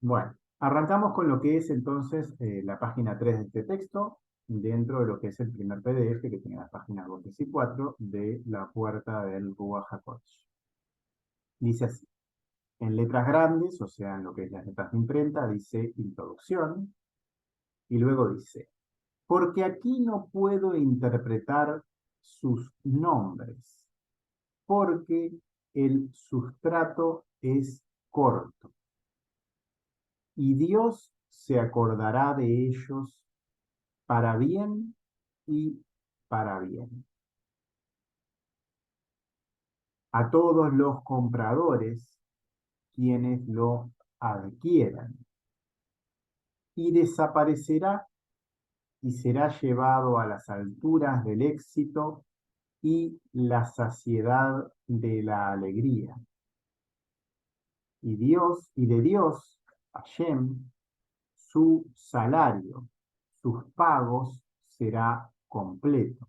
Bueno, arrancamos con lo que es entonces la página 3 de este texto, dentro de lo que es el primer PDF que tiene las páginas 2, 3 y 4 de la puerta del Ruach HaKodesh. Dice así, en letras grandes, o sea, en lo que es las letras de imprenta, dice introducción, y luego dice, porque aquí no puedo interpretar sus nombres, porque el sustrato es corto, y Dios se acordará de ellos para bien y para bien. A todos los compradores quienes lo adquieran, y desaparecerá y será llevado a las alturas del éxito y la saciedad de la alegría. Y de Dios, Hashem, su salario, sus pagos será completo.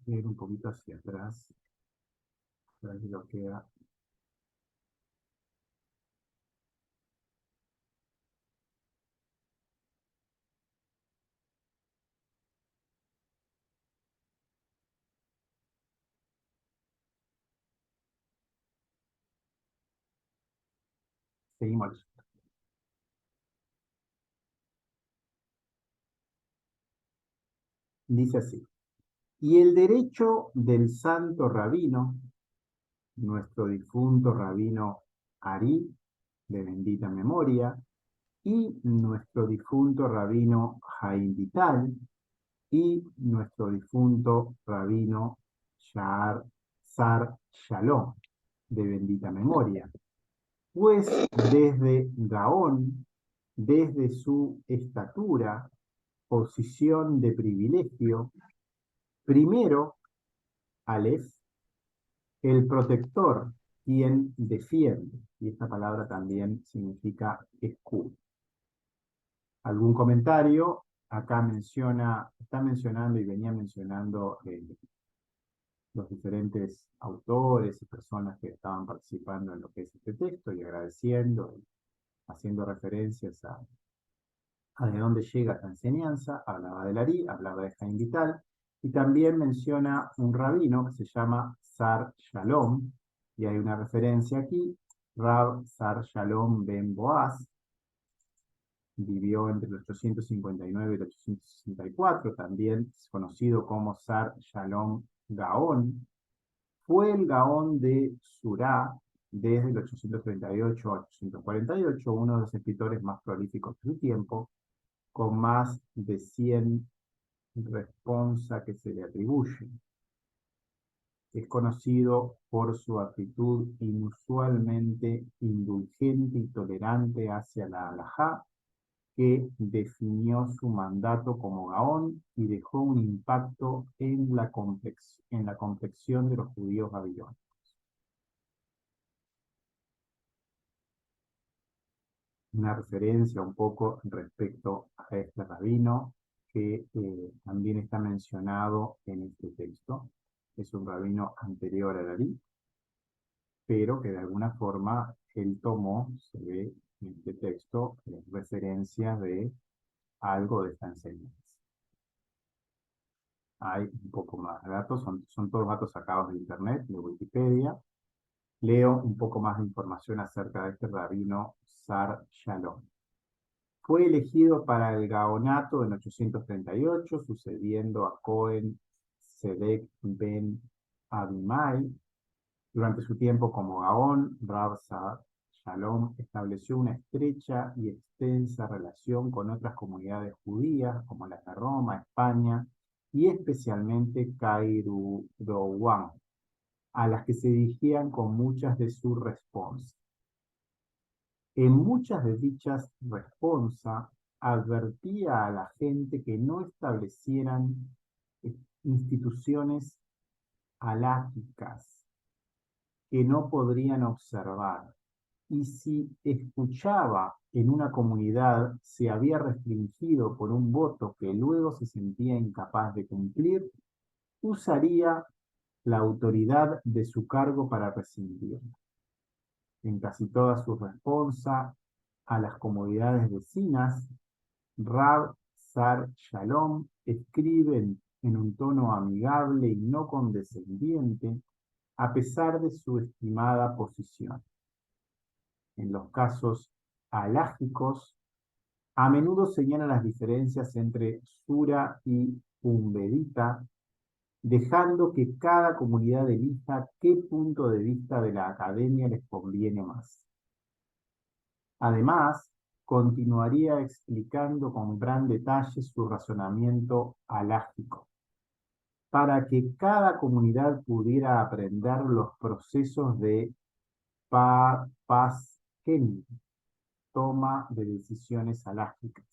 Voy a ir un poquito hacia atrás, para ver si lo queda. Seguimos. Dice así. Y el derecho del santo rabino, nuestro difunto rabino Ari, de bendita memoria, y nuestro difunto rabino Jaim Vital, y nuestro difunto rabino Sar Shalom, de bendita memoria. Pues desde Gaón, desde su estatura, posición de privilegio, primero, Aleph, el protector, quien defiende, y esta palabra también significa escudo. ¿Algún comentario? Acá está mencionando y venía mencionando los diferentes autores y personas que estaban participando en lo que es este texto y agradeciendo, y haciendo referencias a de dónde llega esta enseñanza. Hablaba de Larí, hablaba de Jaime Vital, y también menciona un rabino que se llama Sar Shalom, y hay una referencia aquí, Rab Sar Shalom Ben Boaz, vivió entre el 859 y el 864, también conocido como Sar Shalom Gaón, fue el Gaón de Surá desde el 838 a 848, uno de los escritores más prolíficos de su tiempo, con más de 100 responsa que se le atribuyen. Es conocido por su actitud inusualmente indulgente y tolerante hacia la halajá, que definió su mandato como Gaón y dejó un impacto en la complexión de los judíos babilónicos. Una referencia un poco respecto a este rabino que también está mencionado en este texto. Es un rabino anterior a Darí, pero que de alguna forma él tomó, se ve en este texto, referencias de algo de esta enseñanza. Hay un poco más de datos, son todos datos sacados de internet, de Wikipedia. Leo un poco más de información acerca de este rabino Sar Shalom. Fue elegido para el gaonato en 838, sucediendo a Cohen Sedek ben Abimai. Durante su tiempo como gaón, Rav Shalom estableció una estrecha y extensa relación con otras comunidades judías, como las de Roma, España y especialmente Kairouan, a las que se dirigían con muchas de sus responsas. En muchas de dichas responsas advertía a la gente que no establecieran instituciones haláquicas que no podrían observar, y si escuchaba en una comunidad se había restringido por un voto que luego se sentía incapaz de cumplir, usaría la autoridad de su cargo para rescindirlo. En casi todas sus respuestas a las comodidades vecinas, Rab Sar Shalom escribe en un tono amigable y no condescendiente, a pesar de su estimada posición. En los casos halágicos, a menudo señala las diferencias entre Sura y Umbedita, dejando que cada comunidad elija qué punto de vista de la academia les conviene más. Además, continuaría explicando con gran detalle su razonamiento halágico, para que cada comunidad pudiera aprender los procesos de Pasken, toma de decisiones halágicas.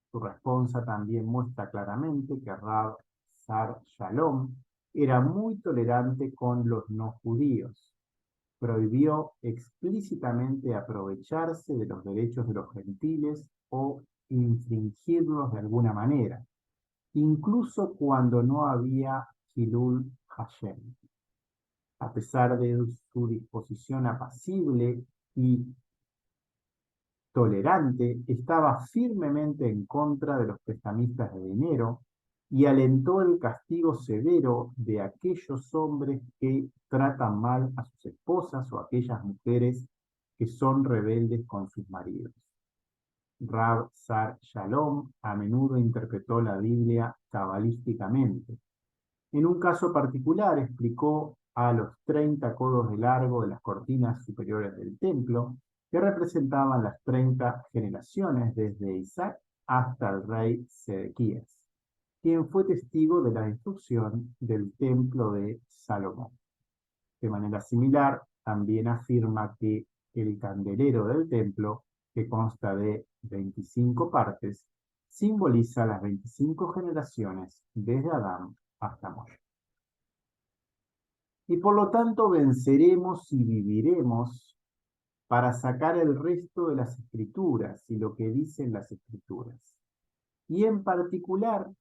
Su respuesta también muestra claramente que Rab Sar Shalom era muy tolerante con los no judíos. Prohibió explícitamente aprovecharse de los derechos de los gentiles o infringirlos de alguna manera, incluso cuando no había Hilul Hashem. A pesar de su disposición apacible y tolerante, estaba firmemente en contra de los prestamistas de dinero y alentó el castigo severo de aquellos hombres que tratan mal a sus esposas o aquellas mujeres que son rebeldes con sus maridos. Rab Sar Shalom a menudo interpretó la Biblia cabalísticamente. En un caso particular explicó a los 30 codos de largo de las cortinas superiores del templo, que representaban las 30 generaciones desde Isaac hasta el rey Sedequías, quien fue testigo de la destrucción del templo de Salomón. De manera similar, también afirma que el candelero del templo, que consta de 25 partes, simboliza las 25 generaciones desde Adán hasta Moshe. Y por lo tanto venceremos y viviremos para sacar el resto de las escrituras y lo que dicen las escrituras. Y en particular,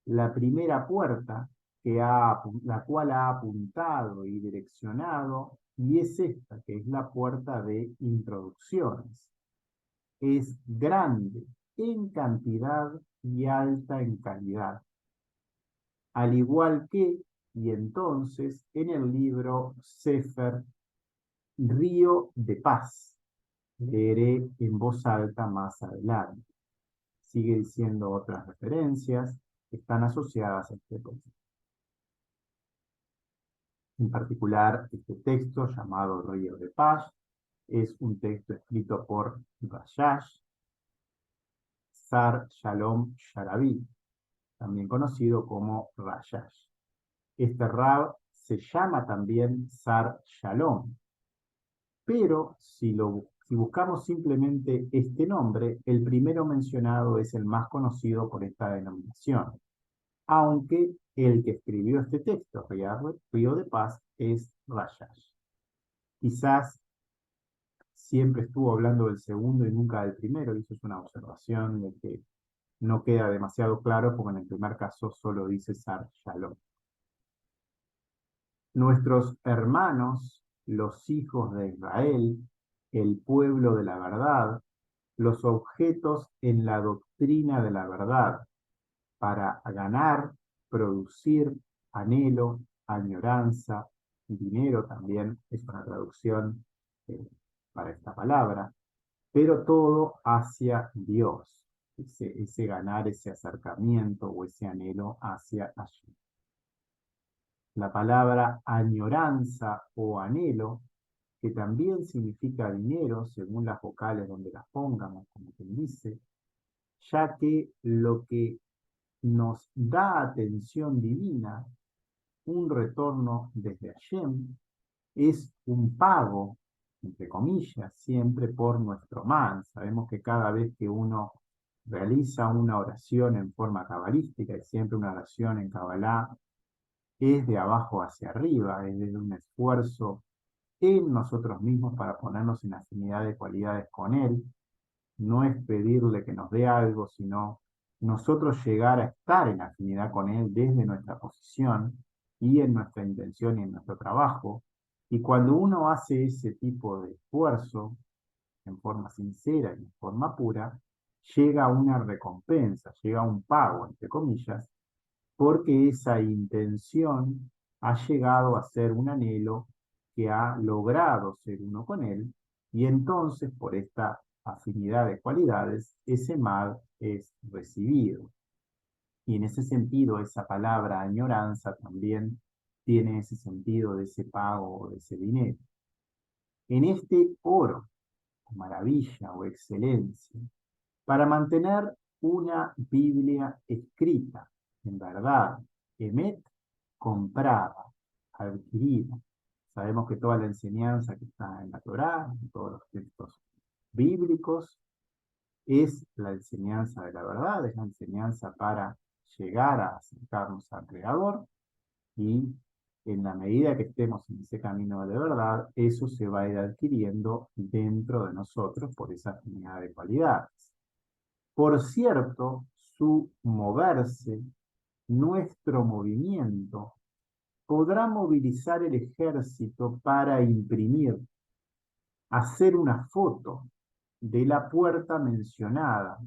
la primera puerta, la cual ha apuntado y direccionado, y es esta, que es la puerta de introducciones. Es grande en cantidad y alta en calidad. Al igual que, y entonces, en el libro Sefer, Río de Paz. Leeré en voz alta más adelante. Sigue diciendo otras referencias que están asociadas a este texto. En particular, este texto llamado Río de Paz es un texto escrito por Rashash Sar Shalom Sharabi, también conocido como Rashash. Este Rab se llama también Sar Shalom, pero si buscamos simplemente este nombre, el primero mencionado es el más conocido por esta denominación, aunque el que escribió este texto, Río de Paz, es Rashash. Quizás siempre estuvo hablando del segundo y nunca del primero, y eso es una observación de que no queda demasiado claro porque en el primer caso solo dice Sar Shalom. Nuestros hermanos, los hijos de Israel, el pueblo de la verdad, los objetos en la doctrina de la verdad, para ganar, producir, anhelo, añoranza, dinero también es una traducción eh, para esta palabra, pero todo hacia Dios, ese ganar, ese acercamiento o ese anhelo hacia allí. La palabra añoranza o anhelo, que también significa dinero, según las vocales donde las pongamos, como quien dice, ya que lo que nos da atención divina, un retorno desde Hashem, es un pago, entre comillas, siempre por nuestro man. Sabemos que cada vez que uno realiza una oración en forma cabalística, y siempre una oración en Kabbalah es de abajo hacia arriba, es de un esfuerzo en nosotros mismos para ponernos en afinidad de cualidades con Él. No es pedirle que nos dé algo, sino nosotros llegar a estar en afinidad con Él desde nuestra posición y en nuestra intención y en nuestro trabajo. Y cuando uno hace ese tipo de esfuerzo, en forma sincera y en forma pura, llega una recompensa, llega un pago, entre comillas, porque esa intención ha llegado a ser un anhelo que ha logrado ser uno con él, y entonces por esta afinidad de cualidades, ese mal es recibido. Y en ese sentido, esa palabra añoranza también tiene ese sentido de ese pago o de ese dinero. En este oro, maravilla o excelencia, para mantener una Biblia escrita, en verdad, emet, comprada, adquirida. Sabemos que toda la enseñanza que está en la Torá, en todos los textos bíblicos, es la enseñanza de la verdad, es la enseñanza para llegar a acercarnos al Creador, y en la medida que estemos en ese camino de verdad, eso se va a ir adquiriendo dentro de nosotros por esa afinidad de cualidades. Por cierto, su moverse, nuestro movimiento, podrá movilizar el ejército para imprimir, hacer una foto de la puerta mencionada,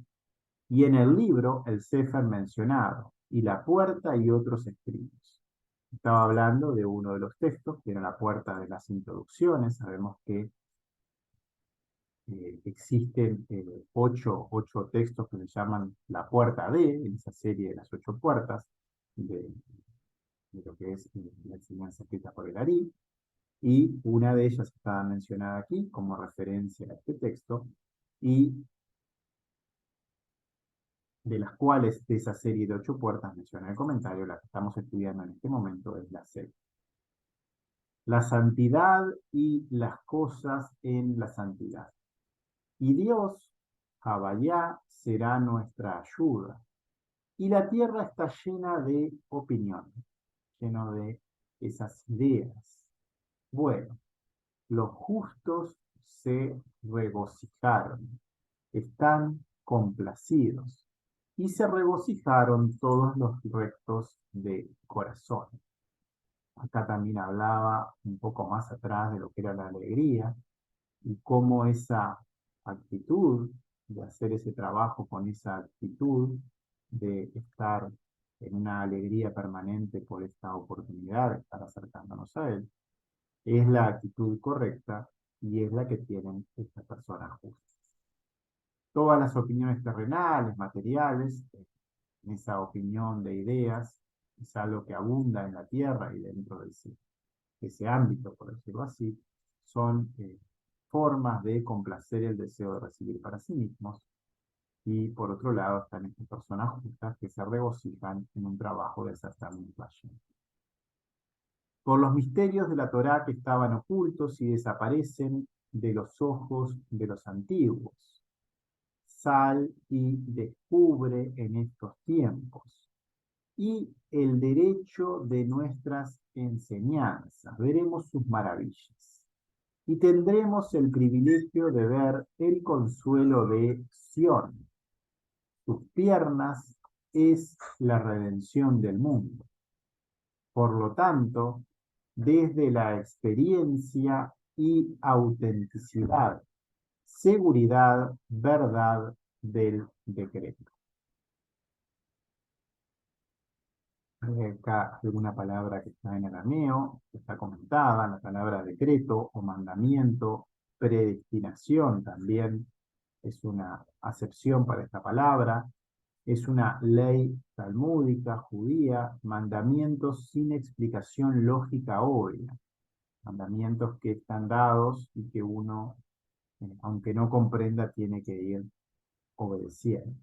y en el libro el Sefer mencionado, y la puerta y otros escritos. Estaba hablando de uno de los textos, que era la puerta de las introducciones. Sabemos que existen ocho textos que se llaman la puerta en esa serie de las 8 puertas de lo que es la enseñanza escrita por el Ari, y una de ellas está mencionada aquí como referencia a este texto, y de las cuales de esa serie de 8 puertas menciona el comentario, la que estamos estudiando en este momento es la 6. La santidad y las cosas en la santidad. Y Dios, Habayá, será nuestra ayuda. Y la tierra está llena de opiniones, lleno de esas ideas. Bueno, los justos se regocijaron, están complacidos, y se regocijaron todos los rectos de corazón. Acá también hablaba un poco más atrás de lo que era la alegría, y cómo esa actitud de hacer ese trabajo con esa actitud de estar en una alegría permanente por esta oportunidad de estar acercándonos a Él, es la actitud correcta y es la que tienen estas personas justas. Todas las opiniones terrenales, materiales, en esa opinión de ideas, es algo que abunda en la tierra y dentro de ese ámbito, por decirlo así, son formas de complacer el deseo de recibir para sí mismos. Y por otro lado están estas personas justas que se regocijan en un trabajo de acercamiento a Hashem. Por los misterios de la Torá que estaban ocultos y desaparecen de los ojos de los antiguos, sal y descubre en estos tiempos. Y el derecho de nuestras enseñanzas, veremos sus maravillas. Y tendremos el privilegio de ver el consuelo de Sión. Sus piernas es la redención del mundo. Por lo tanto, desde la experiencia y autenticidad, seguridad, verdad del decreto. Acá alguna palabra que está en arameo, que está comentada, la palabra decreto o mandamiento, predestinación también es una acepción para esta palabra, es una ley talmúdica, judía, mandamientos sin explicación lógica obvia, mandamientos que están dados y que uno, aunque no comprenda, tiene que ir obedeciendo.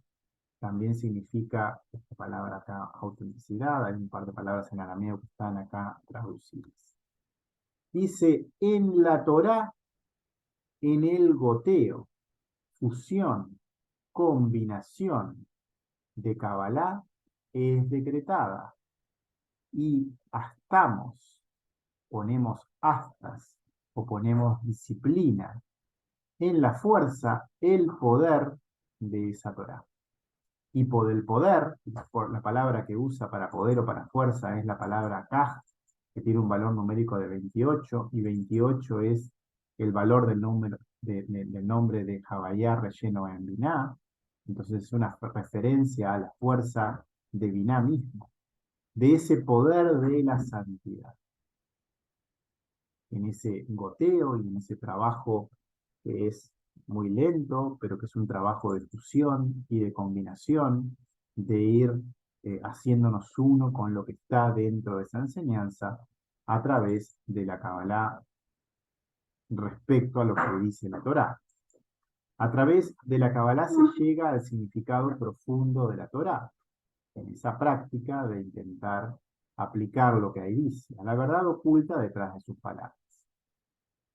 También significa esta palabra acá autenticidad, hay un par de palabras en arameo que están acá traducidas. Dice, en la Torá, en el goteo, fusión, combinación de Kabbalah es decretada, y astamos, ponemos astas o ponemos disciplina en la fuerza, el poder de esa Torá. Y por el poder, la palabra que usa para poder o para fuerza es la palabra kaj, que tiene un valor numérico de 28, y 28 es el valor del nombre de Javayá relleno en Biná. Entonces es una referencia a la fuerza de Biná mismo, de ese poder de la santidad. En ese goteo y en ese trabajo que es muy lento, pero que es un trabajo de fusión y de combinación, de ir haciéndonos uno con lo que está dentro de esa enseñanza a través de la Kabbalah respecto a lo que dice la Torá. A través de la Kabbalah se llega al significado profundo de la Torá, en esa práctica de intentar aplicar lo que ahí dice, a la verdad oculta detrás de sus palabras.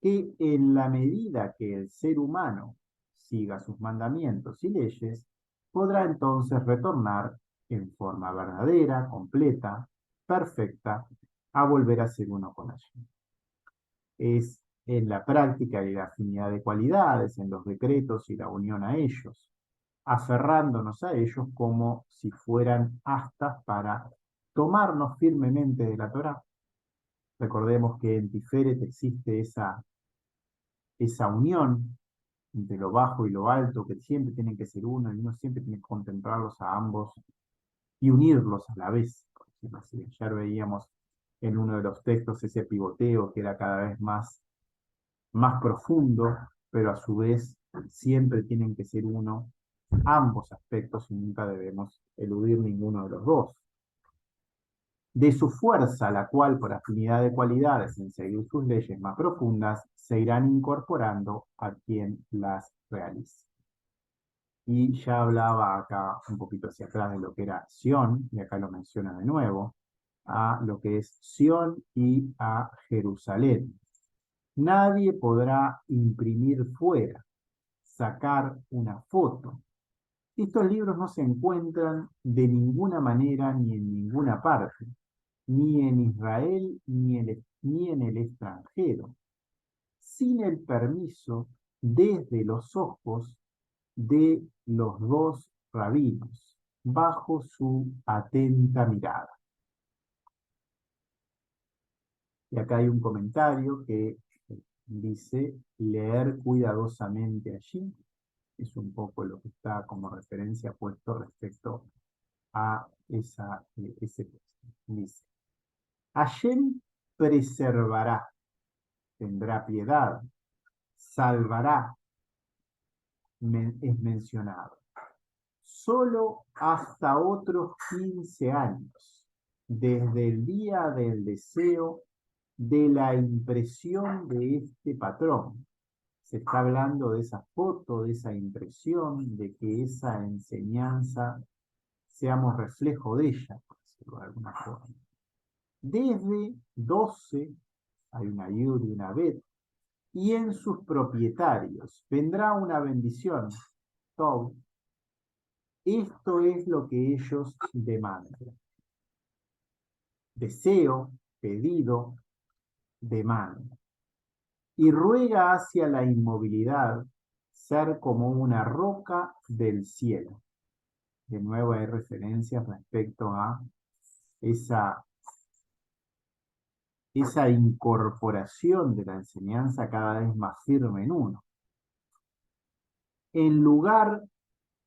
Que en la medida que el ser humano siga sus mandamientos y leyes, podrá entonces retornar en forma verdadera, completa, perfecta, a volver a ser uno con Hashem. Es en la práctica y la afinidad de cualidades, en los decretos y la unión a ellos, aferrándonos a ellos como si fueran astas para tomarnos firmemente de la Torá. Recordemos que en Tiferet existe esa unión entre lo bajo y lo alto, que siempre tienen que ser uno, y uno siempre tiene que contemplarlos a ambos y unirlos a la vez. Ayer veíamos en uno de los textos ese pivoteo que era cada vez más profundo, pero a su vez siempre tienen que ser uno ambos aspectos y nunca debemos eludir ninguno de los dos. De su fuerza, la cual por afinidad de cualidades en seguir sus leyes más profundas, se irán incorporando a quien las realice. Y ya hablaba acá un poquito hacia atrás de lo que era Sión, y acá lo menciona de nuevo, a lo que es Sión y a Jerusalén. Nadie podrá imprimir fuera, sacar una foto. Estos libros no se encuentran de ninguna manera ni en ninguna parte, ni en Israel ni en el extranjero, sin el permiso desde los ojos de los dos rabinos, bajo su atenta mirada. Y acá hay un comentario que dice, leer cuidadosamente allí, es un poco lo que está como referencia puesto respecto a ese texto. Dice, Hashem preservará, tendrá piedad, salvará, es mencionado. Solo hasta otros 15 años, desde el día del deseo de la impresión de este patrón. Se está hablando de esa foto, de esa impresión, de que esa enseñanza seamos reflejo de ella, por decirlo de alguna forma. Desde 12, hay una Yud y una Bet, y en sus propietarios vendrá una bendición. Todo. Esto es lo que ellos demandan. Deseo, pedido, demanda. Y ruega hacia la inmovilidad ser como una roca del cielo. De nuevo hay referencias respecto a esa incorporación de la enseñanza cada vez más firme en uno. En lugar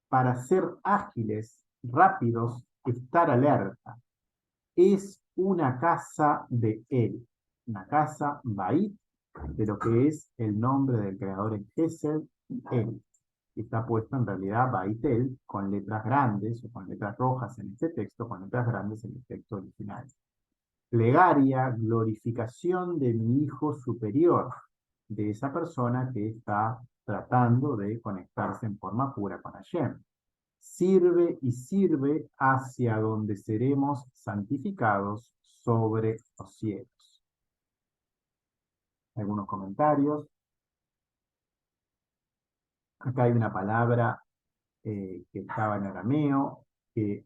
para ser ágiles, rápidos, estar alerta. Es una casa de él, una casa Bait, de lo que es el nombre del creador en Gesed, él. Está puesto en realidad Baitel con letras grandes o con letras rojas en este texto, con letras grandes en el texto original. Plegaria, glorificación de mi hijo superior, de esa persona que está tratando de conectarse en forma pura con Hashem. Sirve y sirve hacia donde seremos santificados sobre los cielos. Algunos comentarios. Acá hay una palabra que estaba en arameo, que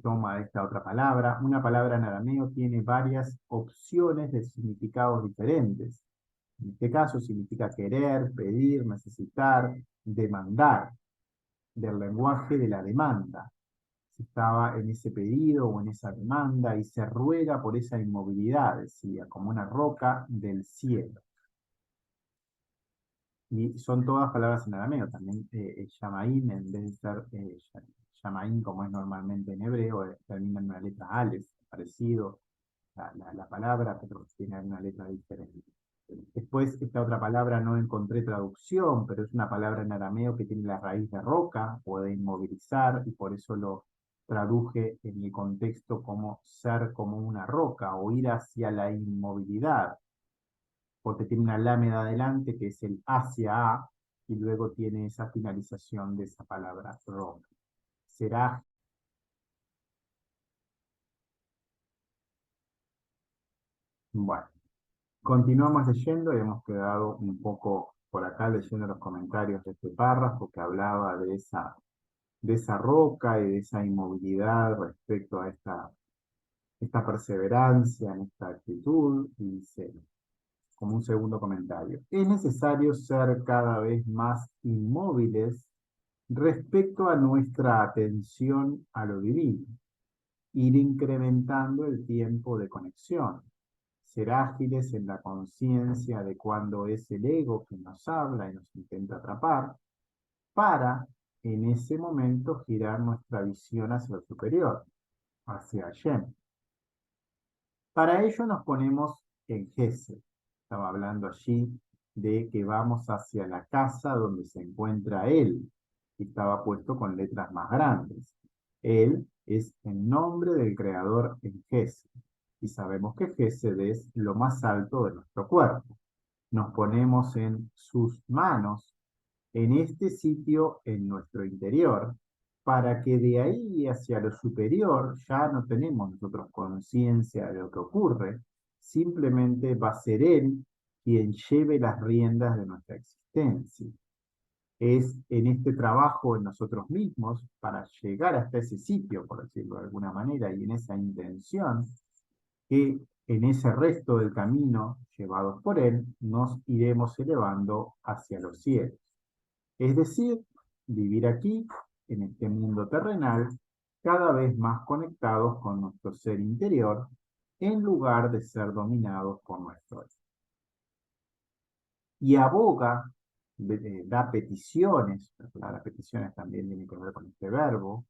toma esta otra palabra. Una palabra en arameo tiene varias opciones de significados diferentes. En este caso significa querer, pedir, necesitar, demandar, del lenguaje de la demanda. se estaba en ese pedido o en esa demanda y se ruega por esa inmovilidad, decía, como una roca del cielo. Y son todas palabras en arameo, también Shamaim, en vez de ser Shamaim como es normalmente en hebreo, termina en una letra Aleph, parecido la palabra, pero tiene una letra diferente. Después, esta otra palabra no encontré traducción, pero es una palabra en arameo que tiene la raíz de roca o de inmovilizar, y por eso lo traduje en el contexto como ser como una roca o ir hacia la inmovilidad, porque tiene una lámina adelante que es el hacia A, y luego tiene esa finalización de esa palabra roca. Será, bueno. Continuamos leyendo y hemos quedado un poco por acá leyendo los comentarios de este párrafo que hablaba de esa roca y de esa inmovilidad respecto a esta perseverancia en esta actitud. Y dice, como un segundo comentario, es necesario ser cada vez más inmóviles respecto a nuestra atención a lo divino, ir incrementando el tiempo de conexión, ser ágiles en la conciencia de cuando es el ego que nos habla y nos intenta atrapar, para en ese momento girar nuestra visión hacia el superior, hacia Hashem. Para ello nos ponemos en Gesed. Estaba hablando allí de que vamos hacia la casa donde se encuentra Él, y estaba puesto con letras más grandes. Él es el nombre del Creador en Gesed, y sabemos que Gesed es lo más alto de nuestro cuerpo. Nos ponemos en sus manos, en este sitio en nuestro interior, para que de ahí hacia lo superior ya no tenemos nosotros conciencia de lo que ocurre, simplemente va a ser Él quien lleve las riendas de nuestra existencia. Es en este trabajo en nosotros mismos para llegar hasta ese sitio, por decirlo de alguna manera, y en esa intención, que en ese resto del camino llevados por Él, nos iremos elevando hacia los cielos. Es decir, vivir aquí, en este mundo terrenal, cada vez más conectados con nuestro ser interior, en lugar de ser dominados por nuestro ego. Y aboga, da peticiones, la palabra peticiones también tiene que ver con este verbo,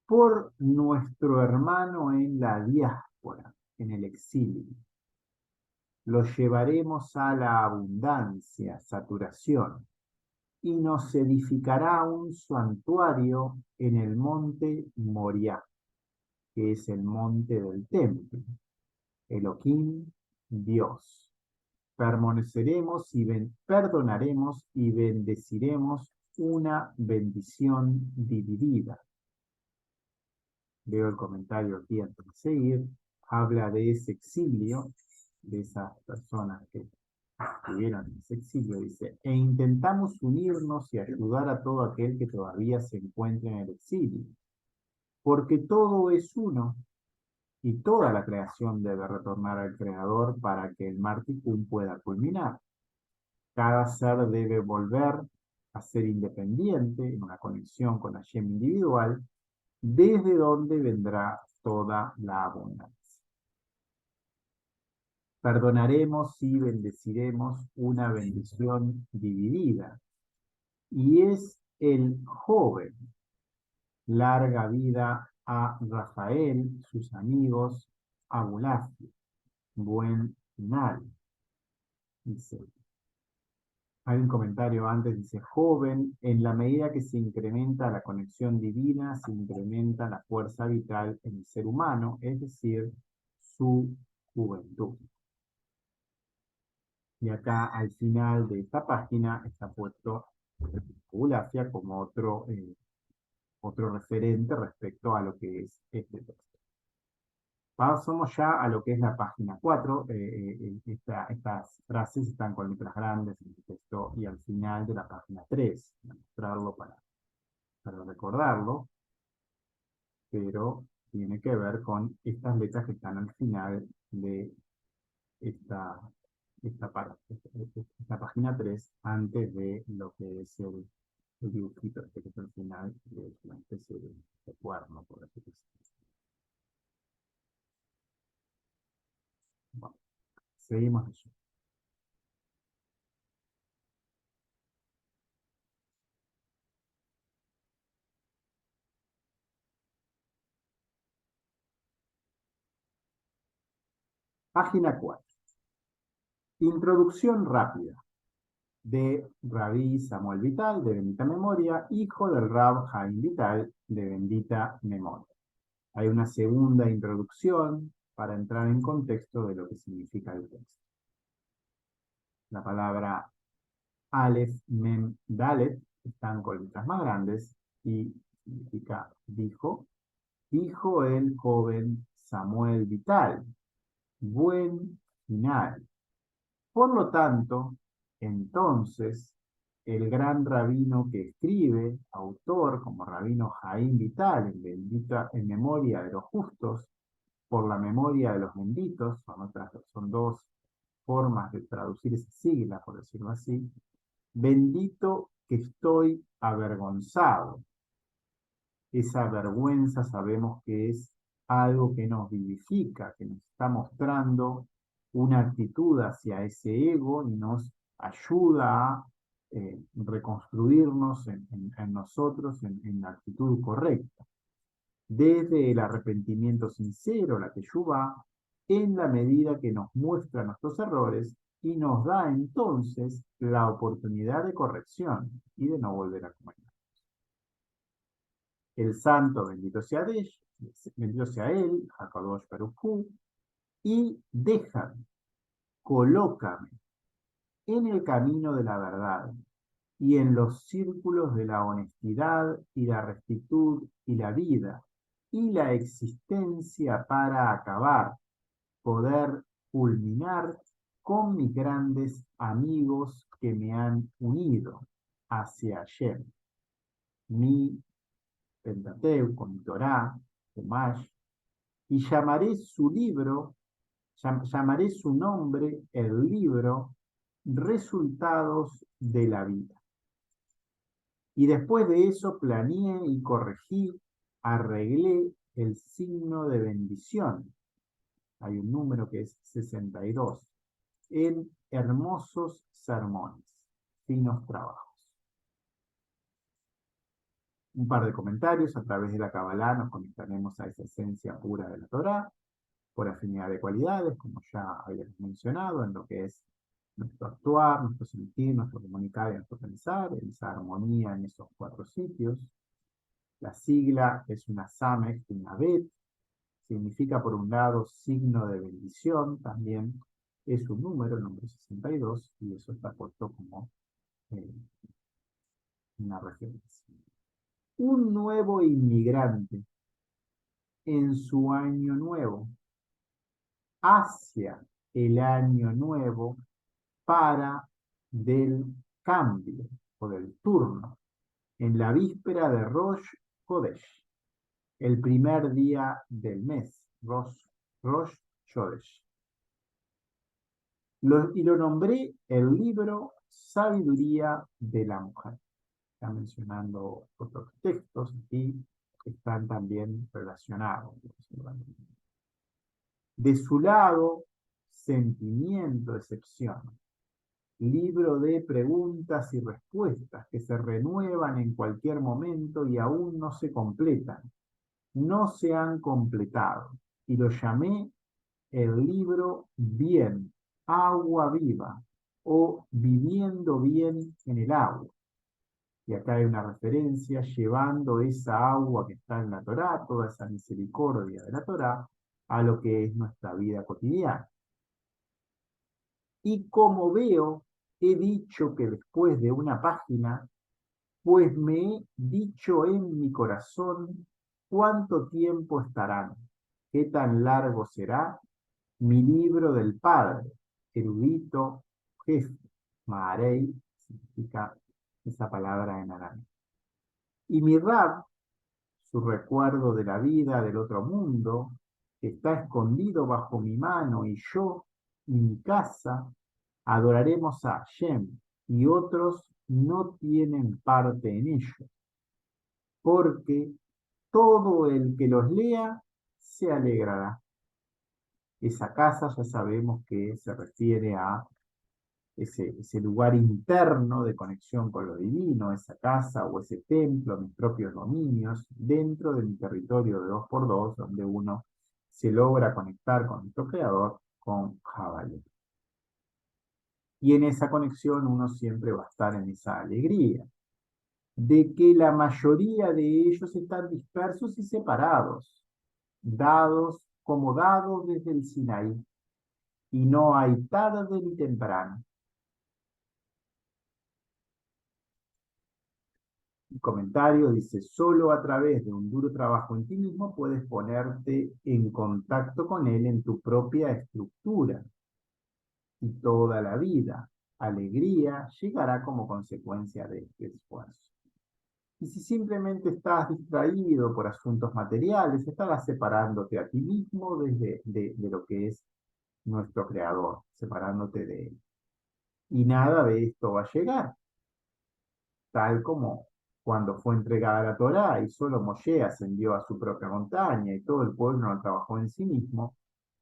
por nuestro hermano en la diáspora, en el exilio. Lo llevaremos a la abundancia, saturación, y nos edificará un santuario en el monte Moriah, que es el monte del templo, Elohim, Dios. Permaneceremos y perdonaremos y bendeciremos una bendición dividida. Veo el comentario aquí antes de seguir. Habla de ese exilio, de esas personas que estuvieron en ese exilio, dice, e intentamos unirnos y ayudar a todo aquel que todavía se encuentre en el exilio, porque todo es uno y toda la creación debe retornar al Creador para que el Marticún pueda culminar. Cada ser debe volver a ser independiente en una conexión con Hashem individual, desde donde vendrá toda la abundancia. Perdonaremos y bendeciremos una bendición dividida, y es el joven. Larga vida a Rafael, sus amigos, a Bulafi. Buen final. Dice, hay un comentario antes, dice, joven, en la medida que se incrementa la conexión divina, se incrementa la fuerza vital en el ser humano, es decir, su juventud. Y acá al final de esta página está puesto Bulafia como otro referente respecto a lo que es este texto. Pasamos ya a lo que es la página 4. Estas frases están con letras grandes en el texto y al final de la página 3. Voy a mostrarlo para recordarlo, pero tiene que ver con estas letras que están al final de esta, esta página 3, antes de lo que es El dibujito este que es al final es una especie de cuerno, por así decirlo. Bueno, seguimos leyendo. Página 4. Introducción rápida de Rabí Samuel Vital, de bendita memoria, hijo del Rab Haim Vital, de bendita memoria. Hay una segunda introducción para entrar en contexto de lo que significa el texto. La palabra Aleph, Mem, Dalet están con letras más grandes y significa dijo el joven Samuel Vital, buen final. Por lo tanto, entonces, el gran rabino que escribe, autor como rabino Jaim Vital, en memoria de los justos, por la memoria de los benditos, son dos formas de traducir esa sigla, por decirlo así, bendito que estoy avergonzado. Esa vergüenza sabemos que es algo que nos vivifica, que nos está mostrando una actitud hacia ese ego y nos ayuda a reconstruirnos en nosotros en la actitud correcta. Desde el arrepentimiento sincero, la teshuvá, en la medida que nos muestra nuestros errores y nos da entonces la oportunidad de corrección y de no volver a cometer. El santo, bendito sea él, Hakadosh Baruj Hu, y déjame, colócame en el camino de la verdad y en los círculos de la honestidad y la rectitud y la vida y la existencia para acabar, poder culminar con mis grandes amigos que me han unido hacia Hashem, mi Pentateuco, mi Torá, Humash, y llamaré su nombre el libro Resultados de la Vida. Y después de eso planeé y corregí, arreglé el signo de bendición. Hay un número que es 62, en hermosos sermones, finos trabajos. Un par de comentarios: a través de la Kabbalah nos conectaremos a esa esencia pura de la Torá, por afinidad de cualidades, como ya habíamos mencionado, en lo que es nuestro actuar, nuestro sentir, nuestro comunicar y nuestro pensar, esa armonía en esos 4 sitios. La sigla es una Samech, una Bet, significa por un lado signo de bendición, también es un número, el número 62, y eso está puesto como eh, una referencia. Un nuevo inmigrante en su año nuevo, hacia el año nuevo, para del cambio o del turno, en la víspera de Rosh Chodesh, el primer día del mes, Rosh Chodesh. Y lo nombré el libro Sabiduría de la Mujer. Está mencionando otros textos y están también relacionados. De su lado, sentimiento, excepción. Libro de preguntas y respuestas que se renuevan en cualquier momento y aún no se completan. No se han completado. Y lo llamé el libro Bien, Agua Viva, o Viviendo Bien en el Agua. Y acá hay una referencia, llevando esa agua que está en la Torá, toda esa misericordia de la Torá, a lo que es nuestra vida cotidiana. Y como veo, he dicho que después de una página, pues me he dicho en mi corazón cuánto tiempo estarán, qué tan largo será mi libro del Padre, erudito, jefe, Maarei, significa esa palabra en arameo. Y mi Rab, su recuerdo de la vida del otro mundo, que está escondido bajo mi mano, y yo y mi casa adoraremos a Hashem y otros no tienen parte en ello, porque todo el que los lea se alegrará. Esa casa ya sabemos que se refiere a ese lugar interno de conexión con lo divino, esa casa o ese templo, mis propios dominios, dentro de mi territorio de 2x2, donde uno se logra conectar con nuestro creador, con Jabalí. Y en esa conexión uno siempre va a estar en esa alegría de que la mayoría de ellos están dispersos y separados, dados como dados desde el Sinaí, y no hay tarde ni temprano. El comentario dice, solo a través de un duro trabajo en ti mismo puedes ponerte en contacto con él en tu propia estructura, y toda la vida, alegría, llegará como consecuencia de este esfuerzo. Y si simplemente estás distraído por asuntos materiales, estarás separándote a ti mismo de lo que es nuestro creador, separándote de él. Y nada de esto va a llegar, tal como cuando fue entregada la Torá y solo Moshe ascendió a su propia montaña y todo el pueblo no trabajó en sí mismo,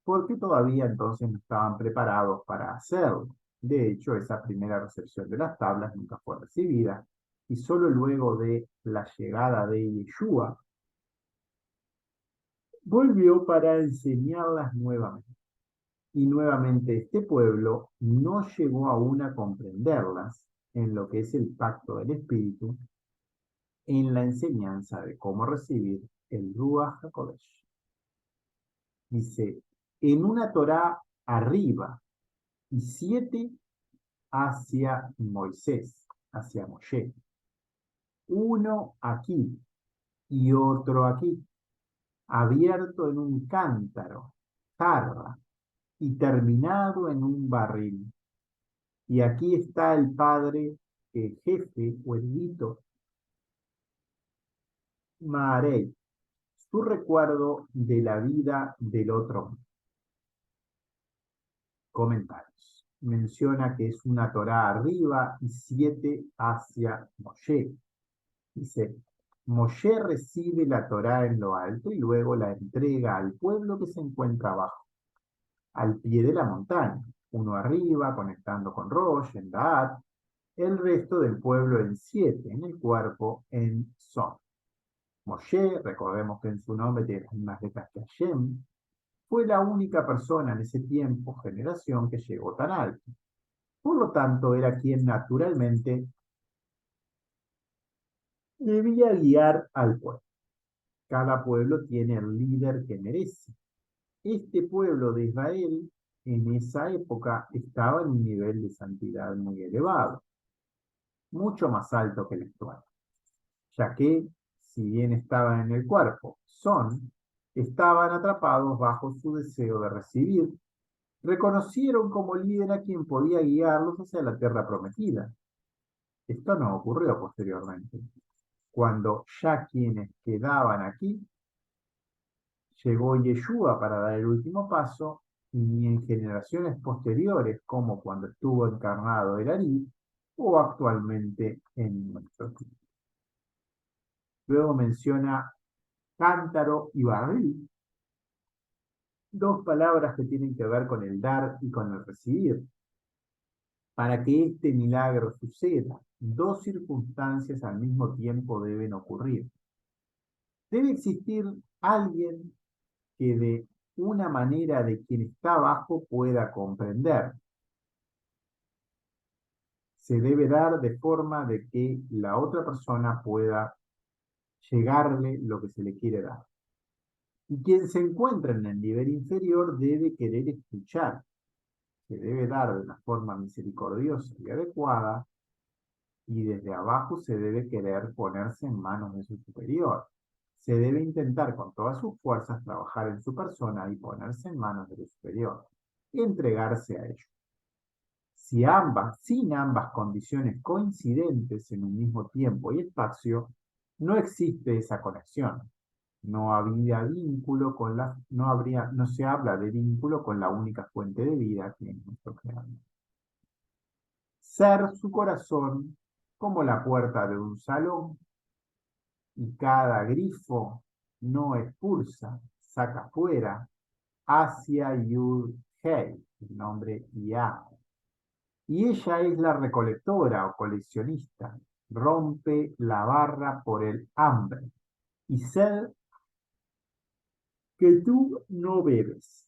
porque todavía entonces no estaban preparados para hacerlo. De hecho, esa primera recepción de las tablas nunca fue recibida, y solo luego de la llegada de Yeshua volvió para enseñarlas nuevamente. Y nuevamente este pueblo no llegó aún a comprenderlas en lo que es el pacto del Espíritu, en la enseñanza de cómo recibir el Ruach HaKodesh. Dice, en una Torá arriba y 7 hacia Moisés, hacia Moshe. Uno aquí y otro aquí, abierto en un cántaro, jarra, y terminado en un barril. Y aquí está el padre, el jefe o el hito, Maarei, su recuerdo de la vida del otro. Comentarios. Menciona que es una Torá arriba y 7 hacia Moshe. Dice, Moshe recibe la Torá en lo alto y luego la entrega al pueblo que se encuentra abajo, al pie de la montaña. Uno arriba, conectando con Rosh, en Daat, el resto del pueblo en 7, en el cuerpo, en Son. Moshe, recordemos que en su nombre tiene las mismas letras que Hashem, fue la única persona en ese tiempo, generación, que llegó tan alto. Por lo tanto, era quien naturalmente debía guiar al pueblo. Cada pueblo tiene el líder que merece. Este pueblo de Israel en esa época estaba en un nivel de santidad muy elevado, mucho más alto que el actual, ya que, si bien estaban en el cuerpo, estaban atrapados bajo su deseo de recibir, reconocieron como líder a quien podía guiarlos hacia la tierra prometida. Esto no ocurrió posteriormente, cuando ya quienes quedaban aquí llegó Yeshua para dar el último paso, y ni en generaciones posteriores, como cuando estuvo encarnado el Ari, o actualmente en nuestro tiempo. Luego menciona cántaro y barril, dos palabras que tienen que ver con el dar y con el recibir. Para que este milagro suceda, dos circunstancias al mismo tiempo deben ocurrir. Debe existir alguien que de una manera de quien está abajo pueda comprender. Se debe dar de forma de que la otra persona pueda llegarle lo que se le quiere dar. Y quien se encuentra en el nivel inferior debe querer escuchar. Se debe dar de una forma misericordiosa y adecuada, y desde abajo se debe querer ponerse en manos de su superior. Se debe intentar con todas sus fuerzas trabajar en su persona y ponerse en manos del superior y entregarse a ello. Sin ambas condiciones coincidentes en un mismo tiempo y espacio, no existe esa conexión. No habría vínculo con no se habla de vínculo con la única fuente de vida que es nuestro creador. Ser su corazón como la puerta de un salón, y cada grifo no expulsa, saca fuera, hacia Yud Hei, el nombre Ya. Y ella es la recolectora o coleccionista, rompe la barra por el hambre y sed que tú no bebes.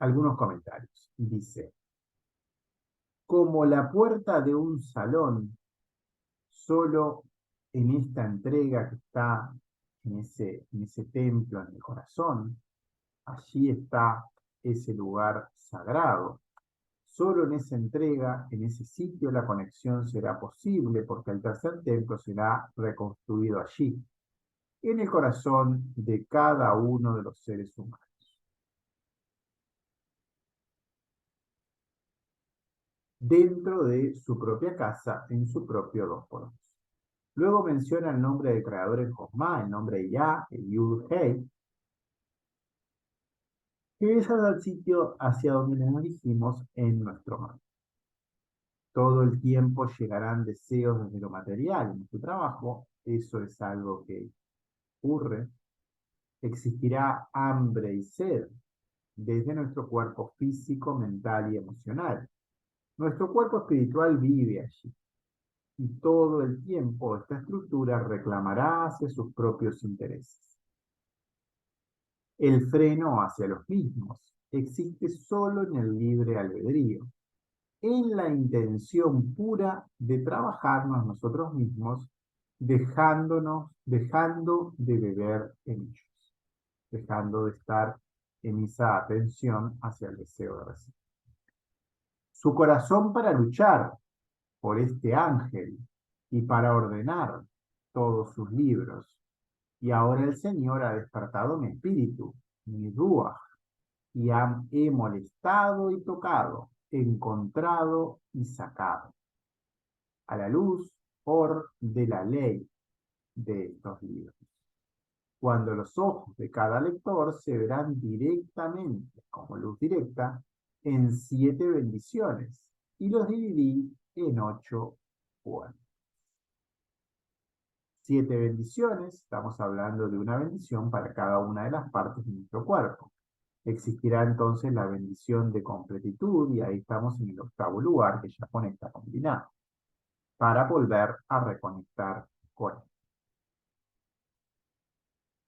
Algunos comentarios. Dice, como la puerta de un salón, solo en esta entrega que está en ese templo, en el corazón, allí está ese lugar sagrado. Solo en esa entrega, en ese sitio, la conexión será posible porque el tercer templo será reconstruido allí, en el corazón de cada uno de los seres humanos, dentro de su propia casa, en su propio 2x2. Luego menciona el nombre del creador en Josma, el nombre de Yah, el Yud Hei, que es al sitio hacia donde nos dirigimos en nuestro mar. Todo el tiempo llegarán deseos desde lo material en tu trabajo, eso es algo que ocurre. Existirá hambre y sed desde nuestro cuerpo físico, mental y emocional. Nuestro cuerpo espiritual vive allí y todo el tiempo esta estructura reclamará hacia sus propios intereses. El freno hacia los mismos existe solo en el libre albedrío, en la intención pura de trabajarnos nosotros mismos, dejando de beber en ellos, dejando de estar en esa atención hacia el deseo de recibir. Su corazón para luchar por este ángel y para ordenar todos sus libros. Y ahora el Señor ha despertado mi espíritu, mi ruach, y he molestado y tocado, encontrado y sacado a la luz por de la ley de estos libros. Cuando los ojos de cada lector se verán directamente, como luz directa, en 7 bendiciones, y los dividí en 8 cuerpos. 7 bendiciones, estamos hablando de una bendición para cada una de las partes de nuestro cuerpo. Existirá entonces la bendición de completitud, y ahí estamos en el 8º lugar, que ya conecta combinado, para volver a reconectar con él.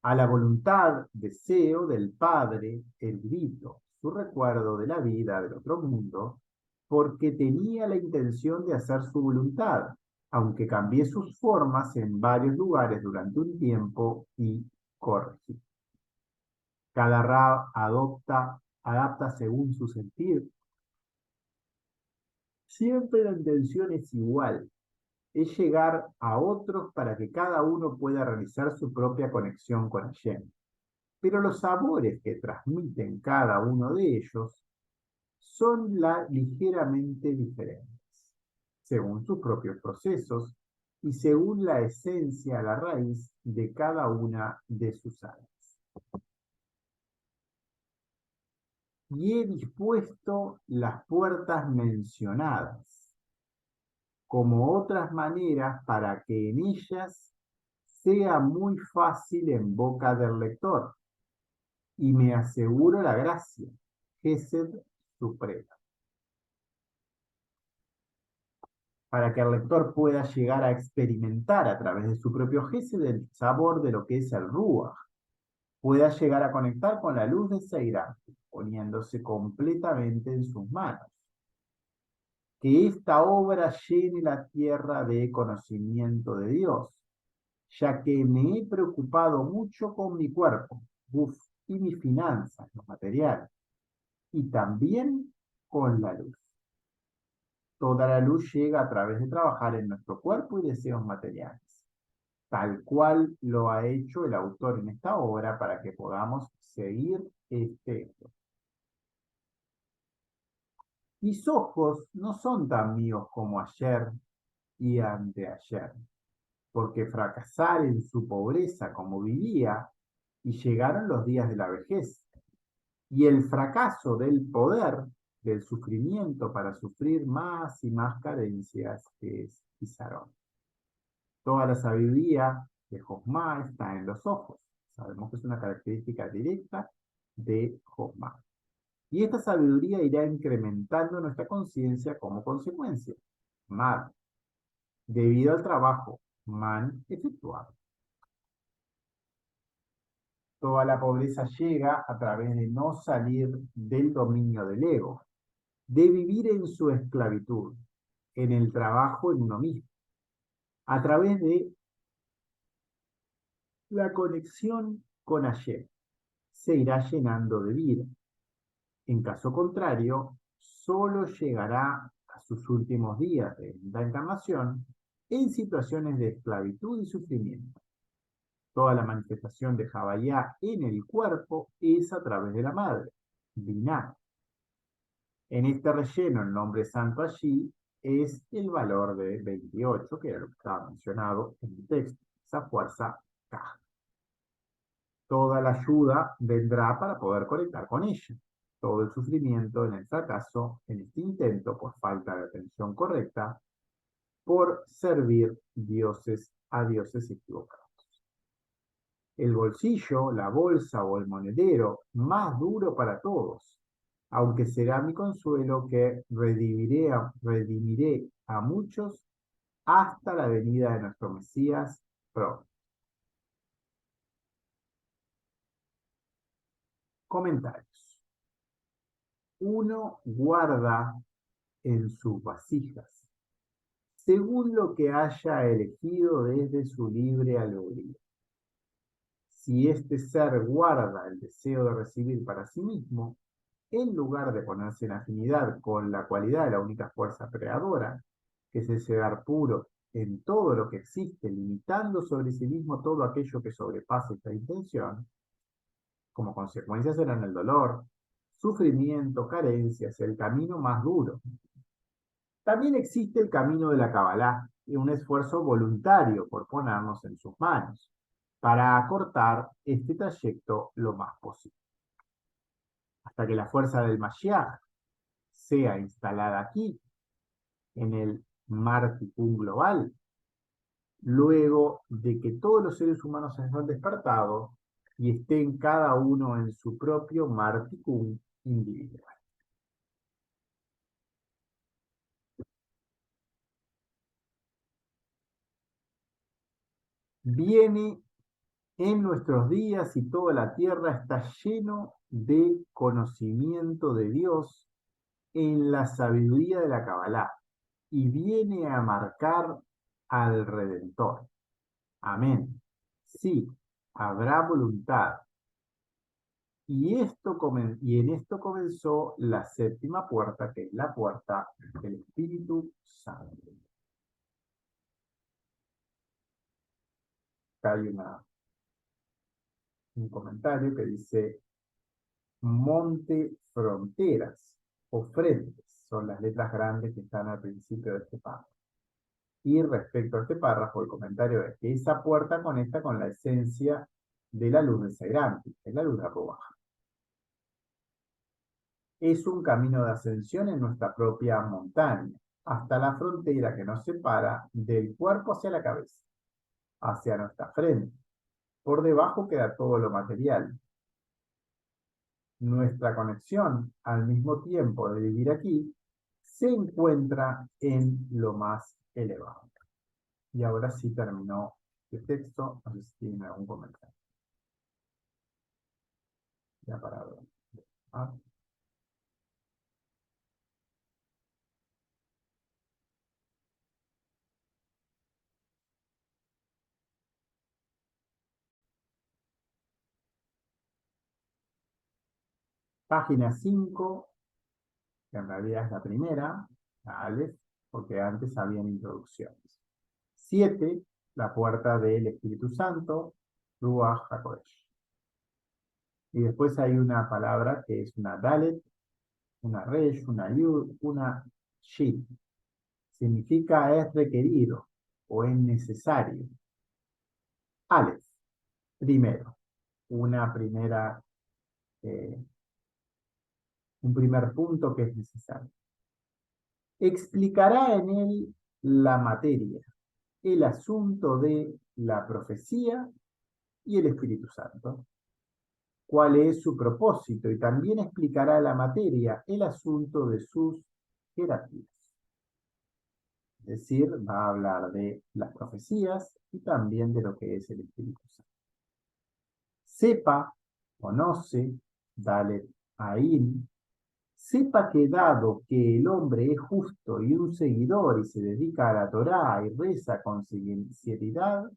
A la voluntad, deseo del Padre, el grito, su recuerdo de la vida del otro mundo, porque tenía la intención de hacer su voluntad, aunque cambié sus formas en varios lugares durante un tiempo y corregí. Cada Rab adapta según su sentir. Siempre la intención es igual, es llegar a otros para que cada uno pueda realizar su propia conexión con Hashem. Pero los sabores que transmiten cada uno de ellos son ligeramente diferentes, según sus propios procesos y según la esencia, la raíz de cada una de sus almas. Y he dispuesto las puertas mencionadas, como otras maneras para que en ellas sea muy fácil en boca del lector, y me aseguro la gracia, Gesed suprema, para que el lector pueda llegar a experimentar a través de su propio Gesed el sabor de lo que es el Ruach, pueda llegar a conectar con la luz de Seirá, poniéndose completamente en sus manos. Que esta obra llene la tierra de conocimiento de Dios, ya que me he preocupado mucho con mi cuerpo, y mis finanzas, los materiales, y también con la luz. Toda la luz llega a través de trabajar en nuestro cuerpo y deseos materiales, tal cual lo ha hecho el autor en esta obra para que podamos seguir este. Mis ojos no son tan míos como ayer y anteayer, porque fracasar en su pobreza como vivía, y llegaron los días de la vejez, y el fracaso del poder del sufrimiento para sufrir más y más carencias, que es Pizarón. Toda la sabiduría de Josma está en los ojos. Sabemos que es una característica directa de Josma. Y esta sabiduría irá incrementando nuestra conciencia como consecuencia. Mad, debido al trabajo man efectuado. Toda la pobreza llega a través de no salir del dominio del ego, de vivir en su esclavitud, en el trabajo en uno mismo, a través de la conexión con ayer, se irá llenando de vida. En caso contrario, solo llegará a sus últimos días de la encarnación en situaciones de esclavitud y sufrimiento. Toda la manifestación de Javayá en el cuerpo es a través de la madre, Binah. En este relleno, el nombre santo allí es el valor de 28, que era lo que estaba mencionado en el texto, esa fuerza K. Toda la ayuda vendrá para poder conectar con ella. Todo el sufrimiento en el fracaso, en este intento por falta de atención correcta, por servir dioses a dioses equivocados. El bolsillo, la bolsa o el monedero, más duro para todos, aunque será mi consuelo que redimiré a muchos hasta la venida de nuestro Mesías pronto. Comentarios. Uno guarda en sus vasijas, según lo que haya elegido desde su libre albedrío. Si este ser guarda el deseo de recibir para sí mismo, en lugar de ponerse en afinidad con la cualidad de la única fuerza creadora, que es ese dar puro en todo lo que existe, limitando sobre sí mismo todo aquello que sobrepase esta intención, como consecuencia serán el dolor, sufrimiento, carencias, el camino más duro. También existe el camino de la Kabbalah y un esfuerzo voluntario por ponernos en sus manos, para acortar este trayecto lo más posible. Hasta que la fuerza del Mashiach sea instalada aquí, en el Marticún global, luego de que todos los seres humanos se hayan despertado y estén cada uno en su propio Marticún individual. Viene en nuestros días y toda la tierra está lleno de conocimiento de Dios en la sabiduría de la Kabbalah y viene a marcar al Redentor. Amén. Sí, habrá voluntad. Y en esto comenzó la séptima puerta, que es la puerta del Espíritu Santo. Acá hay un comentario que dice monte fronteras o frentes, son las letras grandes que están al principio de este párrafo. Y respecto a este párrafo, el comentario es que esa puerta conecta con la esencia de la luz de Seiranti, que es la luz de Ruach. Es un camino de ascensión en nuestra propia montaña, hasta la frontera que nos separa del cuerpo hacia la cabeza, hacia nuestra frente. Por debajo queda todo lo material. Nuestra conexión, al mismo tiempo de vivir aquí, se encuentra en lo más elevado. Y ahora sí terminó el texto, no sé si tienen algún comentario. Ya para ver. ¿Ah? Página 5, que en realidad es la primera, la Aleph, porque antes habían introducciones. 7, la puerta del Espíritu Santo, Ruach HaKodesh. Y después hay una palabra que es una Dalet, una Resh, una Yud, una Shin. Significa es requerido o es necesario. Aleph, primero, una primera un primer punto que es necesario. Explicará en él la materia, el asunto de la profecía y el Espíritu Santo. ¿Cuál es su propósito? Y también explicará la materia, el asunto de sus jerarquías. Es decir, va a hablar de las profecías y también de lo que es el Espíritu Santo. Sepa, conoce, dale ahí, sepa que dado que el hombre es justo y un seguidor y se dedica a la Torá y reza con sinceridad,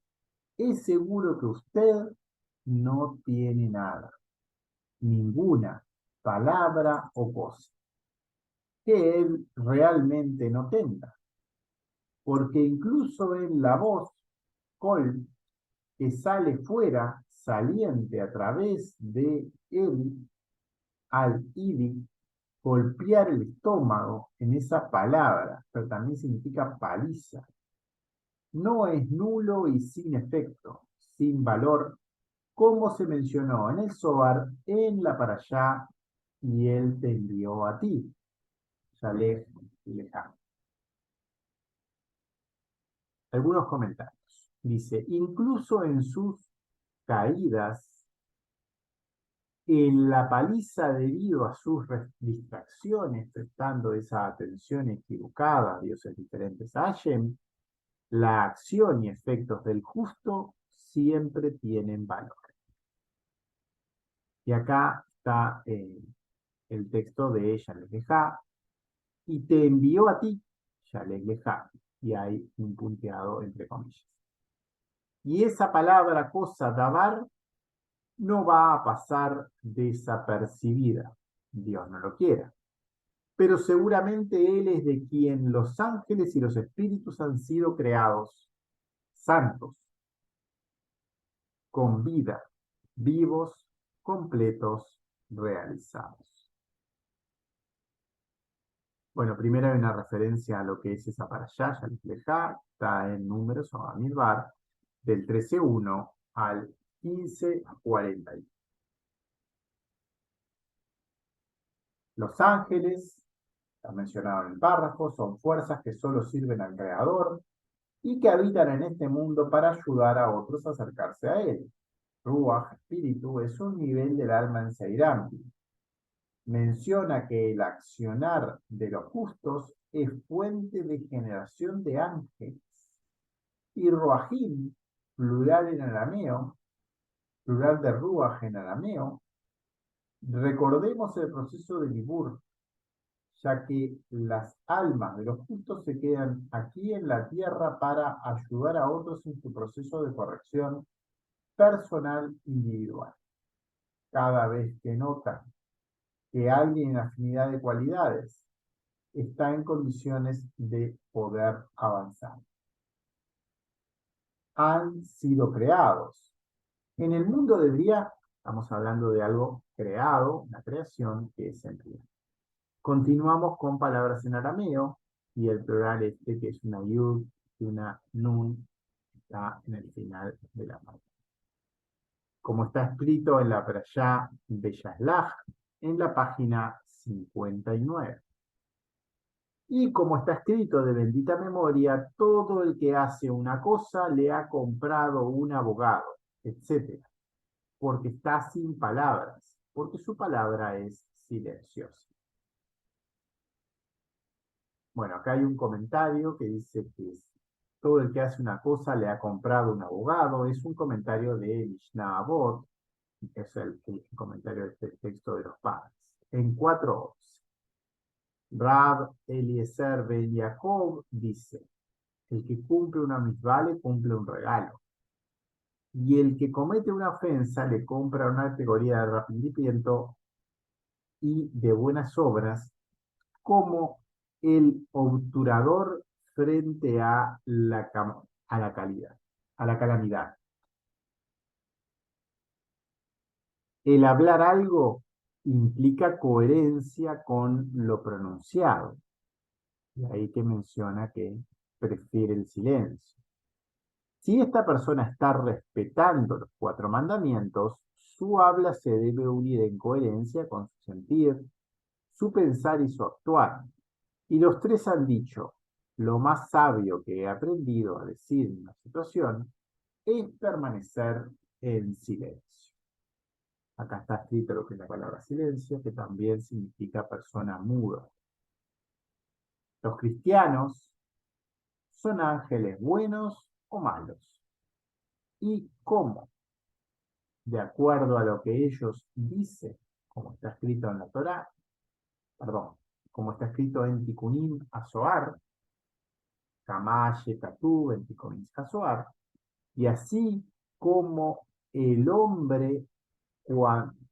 es seguro que usted no tiene nada, ninguna palabra o cosa que él realmente no tenga, porque incluso en la voz, col, que sale fuera, saliente a través de él, al idi, golpear el estómago en esa palabra, pero también significa paliza. No es nulo y sin efecto, sin valor, como se mencionó en el Zohar, en la Parashá, y él te envió a ti. Shalech Leja. Algunos comentarios. Dice, incluso en sus caídas, en la paliza debido a sus distracciones, prestando esa atención equivocada a dioses diferentes a Hashem, la acción y efectos del justo siempre tienen valor. Y acá está el texto de Shalech Leja, y te envió a ti, Shalech Leja, y hay un punteado entre comillas. Y esa palabra, cosa, dabar, no va a pasar desapercibida. Dios no lo quiera. Pero seguramente Él es de quien los ángeles y los espíritus han sido creados, santos, con vida, vivos, completos, realizados. Bueno, primero hay una referencia a lo que es esa parashá, Shalech Leja, está en Números o Bamidbar, del 13:1 al 15:40. Los ángeles, está mencionado en el párrafo, son fuerzas que solo sirven al Creador y que habitan en este mundo para ayudar a otros a acercarse a Él. Ruach, espíritu, es un nivel del alma en Seirampi. Menciona que el accionar de los justos es fuente de generación de ángeles. Y Ruachim, plural en arameo, plural de Ruach en arameo, recordemos el proceso de Libur, ya que las almas de los justos se quedan aquí en la tierra para ayudar a otros en su proceso de corrección personal individual. Cada vez que notan que alguien en afinidad de cualidades está en condiciones de poder avanzar. Han sido creados. En el mundo de Briá, estamos hablando de algo creado, una creación que es en Briá. Continuamos con palabras en arameo, y el plural este, que es una yud y una nun, está en el final de la palabra. Como está escrito en la Parashá Beyaslach, en la página 59. Y como está escrito de bendita memoria, todo el que hace una cosa le ha comprado un abogado, etc. Porque está sin palabras, porque su palabra es silenciosa. Bueno, acá hay un comentario que dice que todo el que hace una cosa le ha comprado un abogado. Es un comentario de Mishnah Avot, es el comentario de este texto de los padres. En 4:11. Rab Eliezer Ben Yaakov dice, el que cumple una mitzvah le cumple un regalo. Y el que comete una ofensa le compra una categoría de arrepentimiento y de buenas obras, como el obturador frente a la calidad, a la calamidad. El hablar algo implica coherencia con lo pronunciado. Y ahí que menciona que prefiere el silencio. Si esta persona está respetando los 4 mandamientos, su habla se debe unir en coherencia con su sentir, su pensar y su actuar. Y los tres han dicho, lo más sabio que he aprendido a decir en una situación es permanecer en silencio. Acá está escrito lo que es la palabra silencio, que también significa persona muda. Los cristianos son ángeles buenos o malos. ¿Y cómo? De acuerdo a lo que ellos dicen, como está escrito en la Torá, perdón, como está escrito en Tikkunim Azoar, Kamaye Katuv, en Tikkunim Azoar, y así como el hombre,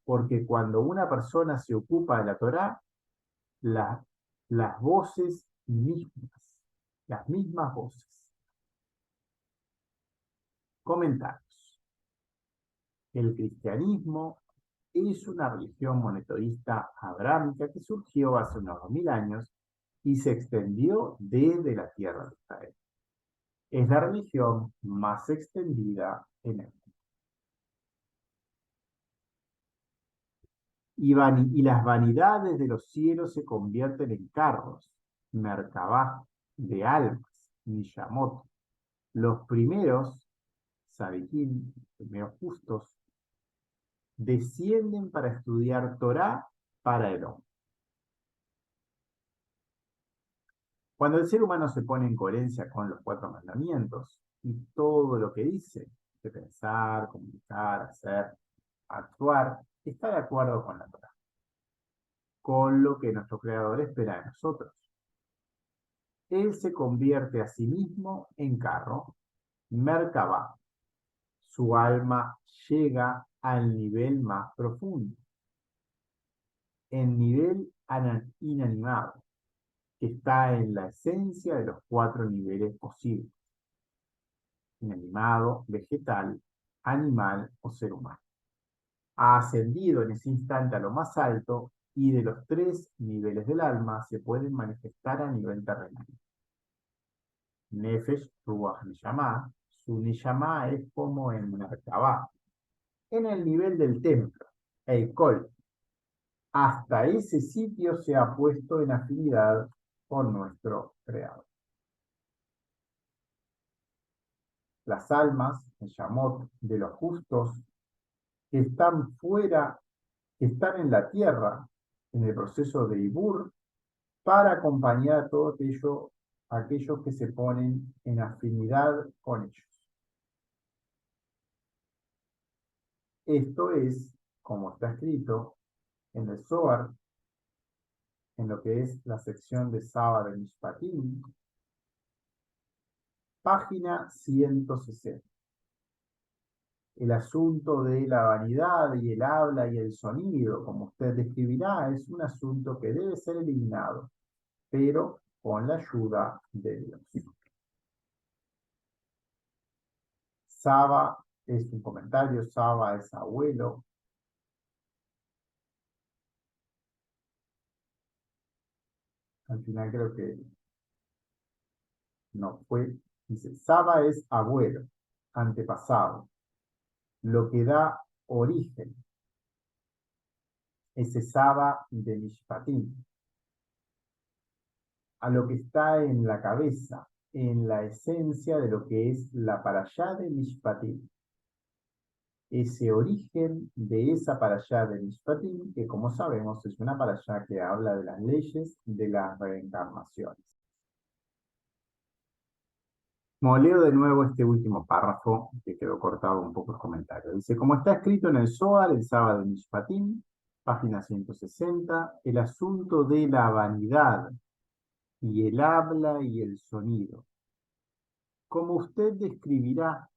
porque cuando una persona se ocupa de la Torá, la- las voces mismas, las mismas voces. Comentarios. El cristianismo es una religión monoteísta abrámica que surgió hace unos 2000 años y se extendió desde la tierra de Israel. Es la religión más extendida en el mundo. Y las vanidades de los cielos se convierten en carros, Merkabah, de almas, Nishamot. Los primeros, Sadiquín, los primeros justos, descienden para estudiar Torá para el hombre. Cuando el ser humano se pone en coherencia con los cuatro mandamientos y todo lo que dice, de pensar, comunicar, hacer, actuar, está de acuerdo con la Torá, con lo que nuestro Creador espera de nosotros. Él se convierte a sí mismo en carro, Merkabah. Su alma llega al nivel más profundo, el nivel inanimado, que está en la esencia de los cuatro niveles posibles: inanimado, vegetal, animal o ser humano. Ha ascendido en ese instante a lo más alto y de los tres niveles del alma se pueden manifestar a nivel terrenal. Nefesh, Ruach, Neshama. Su Neshama es como en Merkabah, en el nivel del templo, el Kol. Hasta ese sitio se ha puesto en afinidad con nuestro Creador. Las almas, el Shamot de los justos, que están fuera, que están en la tierra, en el proceso de Ibur, para acompañar a todos aquellos que se ponen en afinidad con ellos. Esto es, como está escrito en el Zohar, en lo que es la sección de Saba de Mishpatim, página 160. El asunto de la vanidad y el habla y el sonido, como usted describirá, es un asunto que debe ser eliminado, pero con la ayuda de Dios. Saba es un comentario, Saba es abuelo. Al final creo que no fue. Dice, Saba es abuelo, antepasado, lo que da origen. Ese Saba de Mishpatim, a lo que está en la cabeza, en la esencia de lo que es la parashá de Mishpatim. Ese origen de esa parashá de Mishpatim, que como sabemos es una parashá que habla de las leyes de las reencarnaciones. Leo de nuevo este último párrafo que quedó cortado un poco el comentario. Dice, como está escrito en el Zohar, el sábado de Mishpatim, página 160, el asunto de la vanidad y el habla y el sonido. Como usted describirá,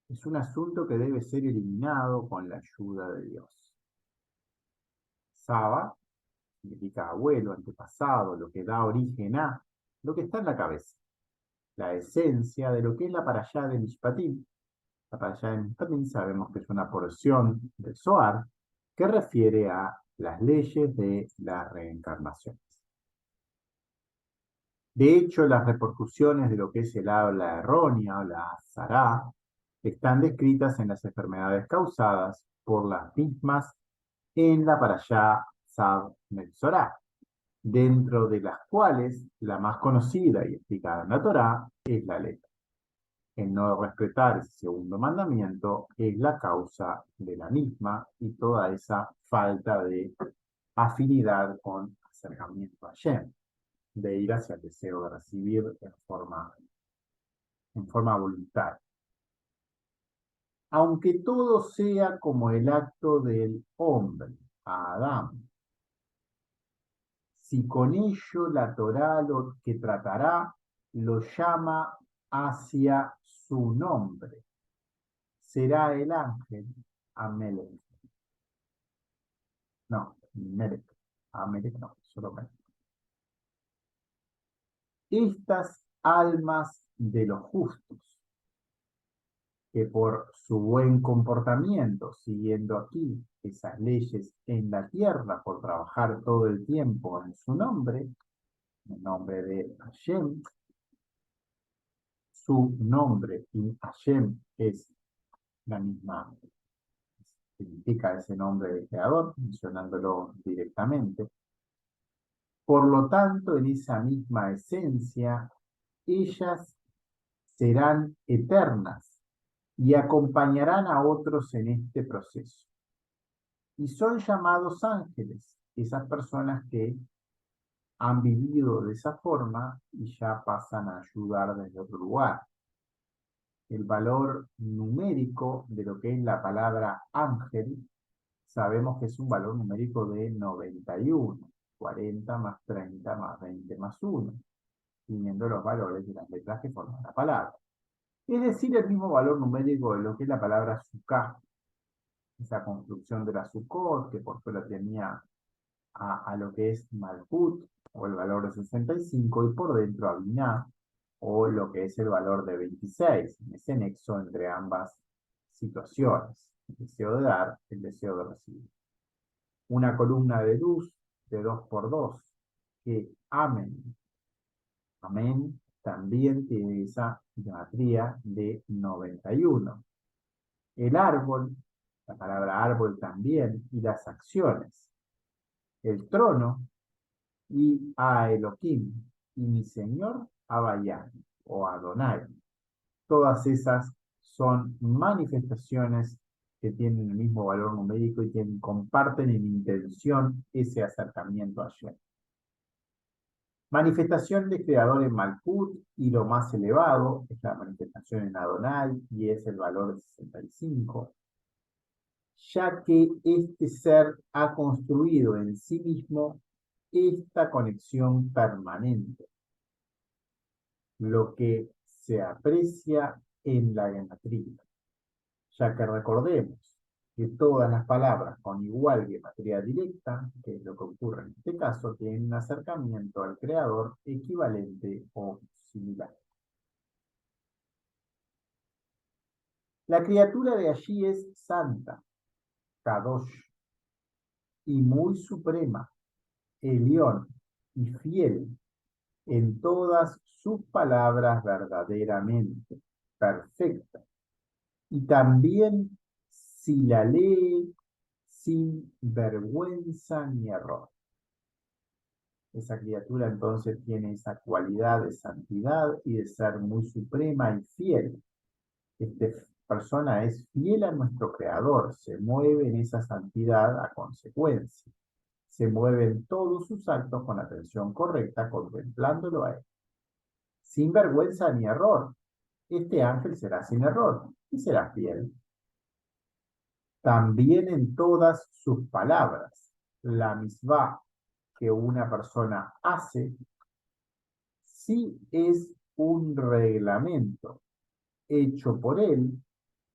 es un asunto que debe ser eliminado con la ayuda de Dios. Saba significa abuelo, antepasado, lo que da origen a, lo que está en la cabeza, la esencia de lo que es la parashá de Mishpatim. La parashá de Mishpatim sabemos que es una porción del Zohar que refiere a las leyes de las reencarnaciones. De hecho, las repercusiones de lo que es el habla errónea o la zará están descritas en las enfermedades causadas por las mismas en la parashá Tzav Metzorah, dentro de las cuales la más conocida y explicada en la Torá es la letra. El no respetar ese segundo mandamiento es la causa de la misma y toda esa falta de afinidad con acercamiento a Hashem, de ir hacia el deseo de recibir en forma voluntaria. Aunque todo sea como el acto del hombre, Adán, si con ello la Torá lo que tratará lo llama hacia su nombre, será el ángel Amelech. No, Melech. Amelech no, solo Melech. Estas almas de los justos, que por su buen comportamiento, siguiendo aquí esas leyes en la tierra, por trabajar todo el tiempo en su nombre, en nombre de Hashem, su nombre y Hashem es la misma, significa ese nombre de creador, mencionándolo directamente. Por lo tanto, en esa misma esencia, ellas serán eternas y acompañarán a otros en este proceso. Y son llamados ángeles, esas personas que han vivido de esa forma y ya pasan a ayudar desde otro lugar. El valor numérico de lo que es la palabra ángel, sabemos que es un valor numérico de 91, 40 más 30 más 20 más 1, teniendo los valores de las letras que forman la palabra. Es decir, el mismo valor numérico de lo que es la palabra sukkah, esa construcción de la Sukkot, que por fuera tenía a lo que es Malkut, o el valor de 65, y por dentro a Binah, o lo que es el valor de 26, en ese nexo entre ambas situaciones, el deseo de dar, el deseo de recibir. Una columna de luz de 2 por 2, que amén, amén, también tiene esa geometría de 91. El árbol, la palabra árbol también, y las acciones. El trono, y a Elohim, y mi Señor Abayán, o Adonai. Todas esas son manifestaciones que tienen el mismo valor numérico y que comparten en intención ese acercamiento a Hashem. Manifestación de creador en Malkut, y lo más elevado es la manifestación en Adonai, y es el valor de 65, ya que este ser ha construido en sí mismo esta conexión permanente, lo que se aprecia en la gematría, ya que recordemos que todas las palabras con igual gematría directa, que es lo que ocurre en este caso, tienen un acercamiento al creador equivalente o similar. La criatura de allí es santa, Kadosh, y muy suprema, Elión, y fiel en todas sus palabras verdaderamente perfecta, y también si la lee sin vergüenza ni error. Esa criatura entonces tiene esa cualidad de santidad y de ser muy suprema y fiel. Esta persona es fiel a nuestro Creador, se mueve en esa santidad a consecuencia. Se mueve en todos sus actos con atención correcta, contemplándolo a él. Sin vergüenza ni error. Este ángel será sin error y será fiel. También en todas sus palabras. La misma que una persona hace, si es un reglamento hecho por él,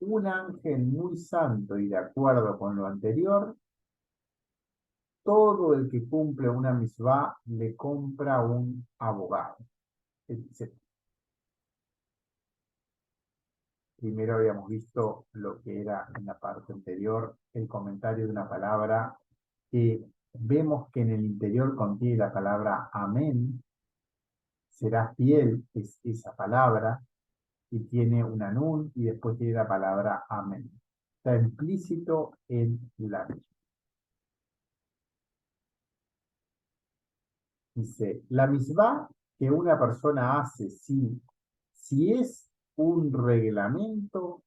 un ángel muy santo y de acuerdo con lo anterior, todo el que cumple una misvá le compra un abogado, etc. Primero habíamos visto lo que era en la parte anterior el comentario de una palabra que vemos que en el interior contiene la palabra amén, será fiel, es esa palabra, y tiene una nun, y después tiene la palabra amén. Está implícito en la misma. Dice, la misbah que una persona hace si es un reglamento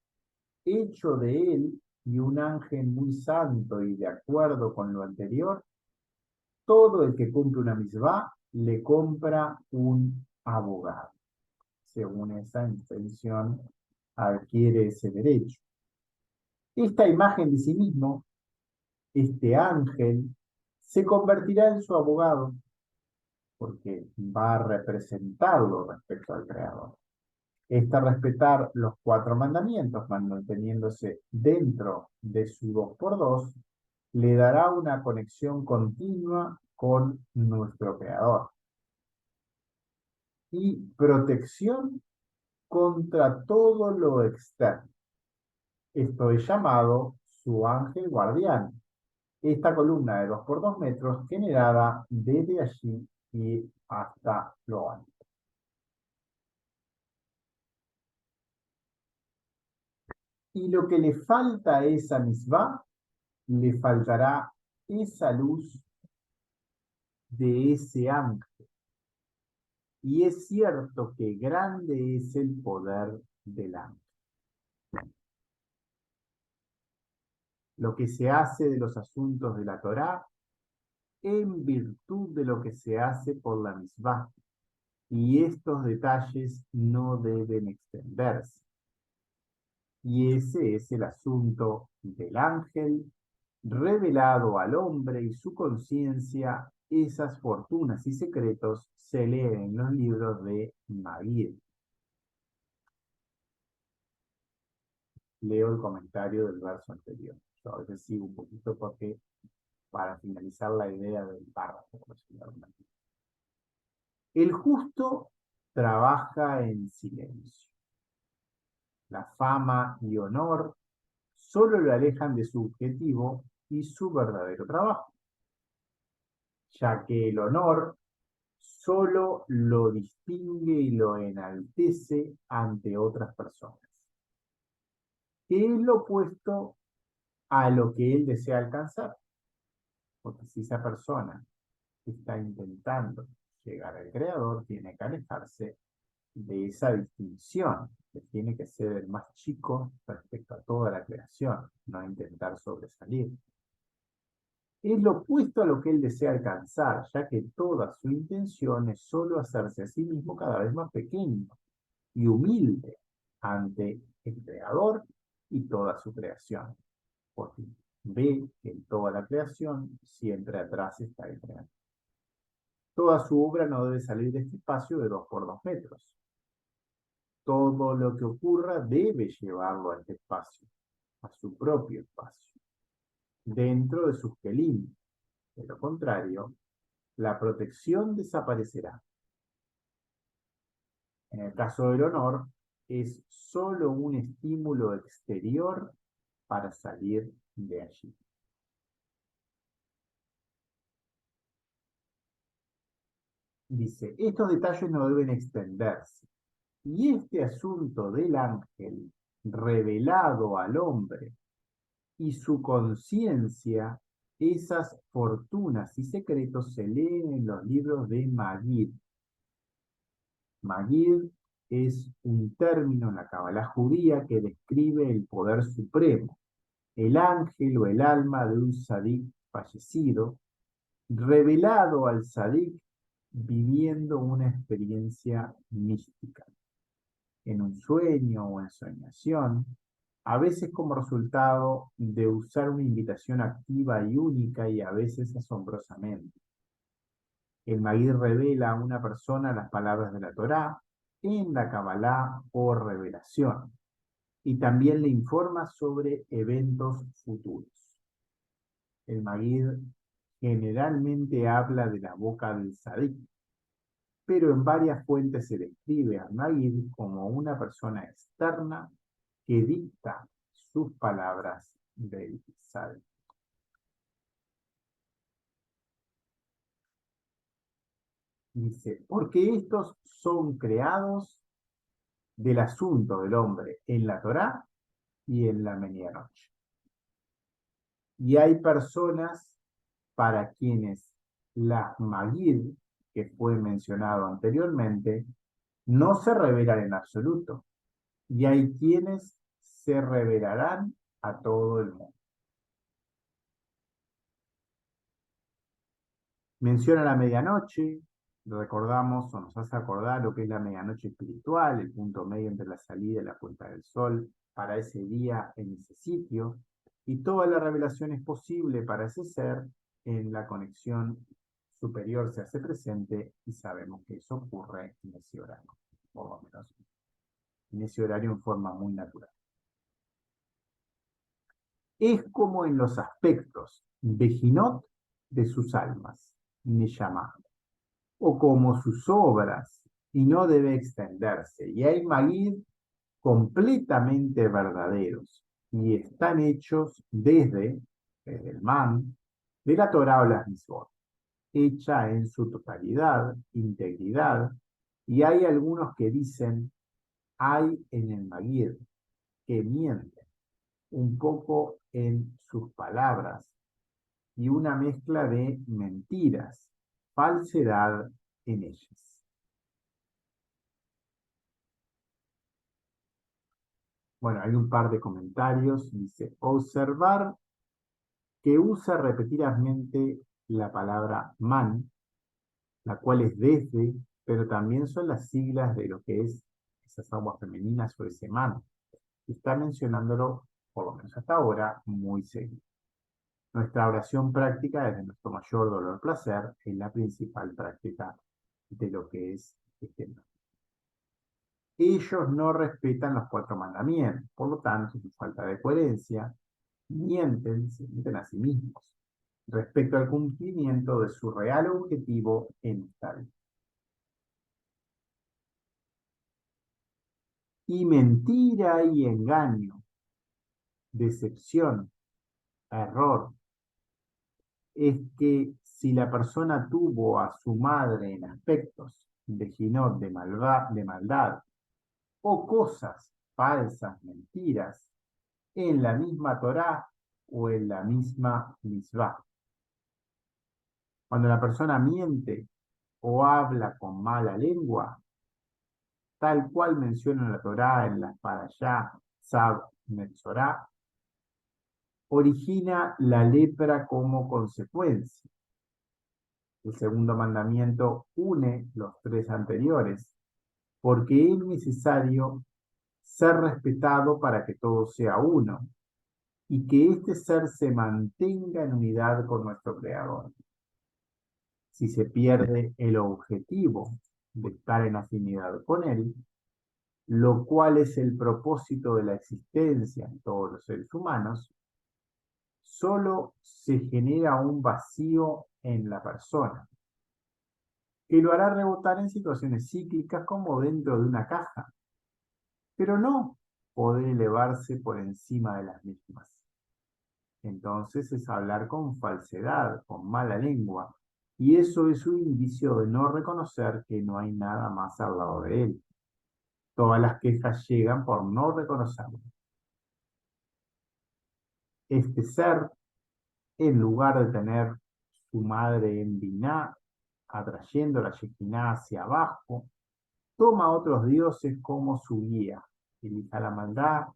hecho de él y un ángel muy santo y de acuerdo con lo anterior, todo el que cumple una misbah le compra un abogado. Según esa intención, adquiere ese derecho. Esta imagen de sí mismo, este ángel, se convertirá en su abogado porque va a representarlo respecto al Creador. Respetar los 4 mandamientos, manteniéndose dentro de su 2x2, le dará una conexión continua con nuestro Creador y protección contra todo lo externo. Esto es llamado su ángel guardián. Esta columna de 2x2 metros generada desde allí y hasta lo alto. Y lo que le falta a esa misbah, le faltará esa luz de ese ángel. Y es cierto que grande es el poder del ángel. Lo que se hace de los asuntos de la Torá en virtud de lo que se hace por la misbah. Y estos detalles no deben extenderse. Y ese es el asunto del ángel revelado al hombre y su conciencia. Esas fortunas y secretos se leen en los libros de Magid. Leo el comentario del verso anterior. Yo a veces sigo un poquito porque para finalizar la idea del párrafo. El justo trabaja en silencio. La fama y honor solo lo alejan de su objetivo y su verdadero trabajo, ya que el honor solo lo distingue y lo enaltece ante otras personas, que es lo opuesto a lo que él desea alcanzar. Porque si esa persona está intentando llegar al Creador, tiene que alejarse de esa distinción, que tiene que ser el más chico respecto a toda la creación, no intentar sobresalir. Es lo opuesto a lo que él desea alcanzar, ya que toda su intención es solo hacerse a sí mismo cada vez más pequeño y humilde ante el Creador y toda su creación, porque ve que en toda la creación siempre atrás está el Creador. Toda su obra no debe salir de este espacio de 2x2 metros. Todo lo que ocurra debe llevarlo a este espacio, a su propio espacio, dentro de sus kelim. De lo contrario, la protección desaparecerá. En el caso del honor, es solo un estímulo exterior para salir de allí. Dice, estos detalles no deben extenderse. Y este asunto del ángel revelado al hombre y su conciencia, esas fortunas y secretos se leen en los libros de Magid. Magid es un término en la Cábala judía que describe el poder supremo, el ángel o el alma de un sadik fallecido, revelado al sadik viviendo una experiencia mística, en un sueño o en soñación, a veces como resultado de usar una invitación activa y única y a veces asombrosamente. El Magid revela a una persona las palabras de la Torá en la Kabbalah o revelación y también le informa sobre eventos futuros. El Magid generalmente habla de la boca del Sadik, pero en varias fuentes se describe al Magid como una persona externa que dicta sus palabras del Sadik. Dice, porque estos son creados del asunto del hombre en la Torá y en la medianoche. Y hay personas para quienes las Magid que fue mencionado anteriormente, no se revelan en absoluto, y hay quienes se revelarán a todo el mundo. Menciona la medianoche, recordamos o nos hace acordar lo que es la medianoche espiritual, el punto medio entre la salida y la puesta del sol, para ese día en ese sitio, y toda la revelación es posible para ese ser en la conexión superior se hace presente y sabemos que eso ocurre en ese horario, por lo menos en ese horario en forma muy natural. Es como en los aspectos Bejinot de sus almas, Neyamá, o como sus obras, y no debe extenderse. Y hay Magid completamente verdaderos, y están hechos desde el Man, de la Torah o las Mitzvot, hecha en su totalidad, integridad, y hay algunos que dicen, hay en el Magid que mienten un poco en sus palabras y una mezcla de mentiras, falsedad en ellas. Bueno, hay un par de comentarios. Dice, observar que usa repetidamente la palabra man, la cual es desde, pero también son las siglas de lo que es esas aguas femeninas o ese man. Está mencionándolo, por lo menos hasta ahora, muy seguido. Nuestra oración práctica desde nuestro mayor dolor placer es la principal práctica de lo que es este man. Ellos no respetan los 4 mandamientos, por lo tanto, su falta de coherencia, se mienten a sí mismos respecto al cumplimiento de su real objetivo en esta vida. Y mentira y engaño, decepción, error, es que si la persona tuvo a su madre en aspectos de ginot, de maldad, o cosas falsas, mentiras, en la misma Torá o en la misma Misvá. Cuando la persona miente o habla con mala lengua, tal cual menciona la Torá en la Parashá, Sab, Metzorá, origina la lepra como consecuencia. El segundo mandamiento une los 3 anteriores, porque es necesario ser respetado para que todo sea uno, y que este ser se mantenga en unidad con nuestro Creador. Si se pierde el objetivo de estar en afinidad con Él, lo cual es el propósito de la existencia en todos los seres humanos, solo se genera un vacío en la persona, que lo hará rebotar en situaciones cíclicas como dentro de una caja, pero no poder elevarse por encima de las mismas. Entonces es hablar con falsedad, con mala lengua, y eso es un indicio de no reconocer que no hay nada más al lado de él. Todas las quejas llegan por no reconocerlo. Este ser, en lugar de tener su madre en Biná, atrayendo la Shekinah hacia abajo, toma a otros dioses como su guía, elija la maldad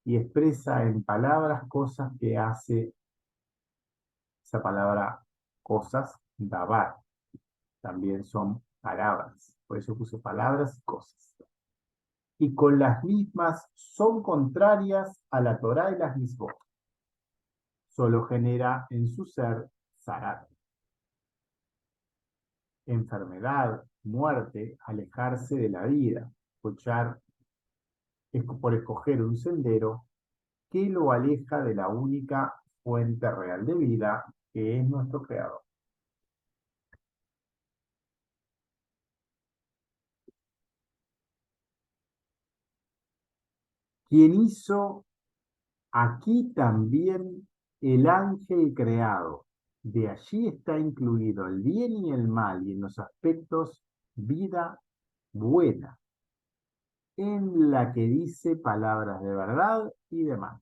y expresa en palabras cosas que hace esa palabra cosas, dabar. También son palabras, por eso puse palabras y cosas. Y con las mismas son contrarias a la Torá y las misbot. Solo genera en su ser zarat, enfermedad, muerte, alejarse de la vida, por escoger un sendero que lo aleja de la única fuente real de vida, que es nuestro Creador. Quien hizo aquí también el ángel creado. De allí está incluido el bien y el mal, y en los aspectos vida buena, en la que dice palabras de verdad y de mal.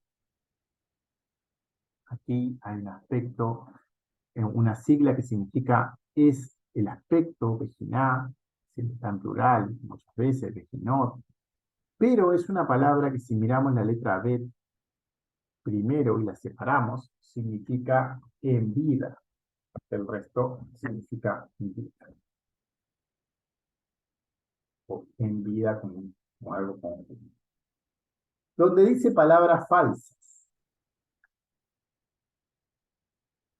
Aquí hay un aspecto, una sigla que significa es el aspecto, vejiná, siempre está en plural, muchas veces, vejinot, pero es una palabra que si miramos la letra Bet primero y la separamos, significa en vida. El resto significa vida. O en vida como algo como. Donde dice palabras falsas.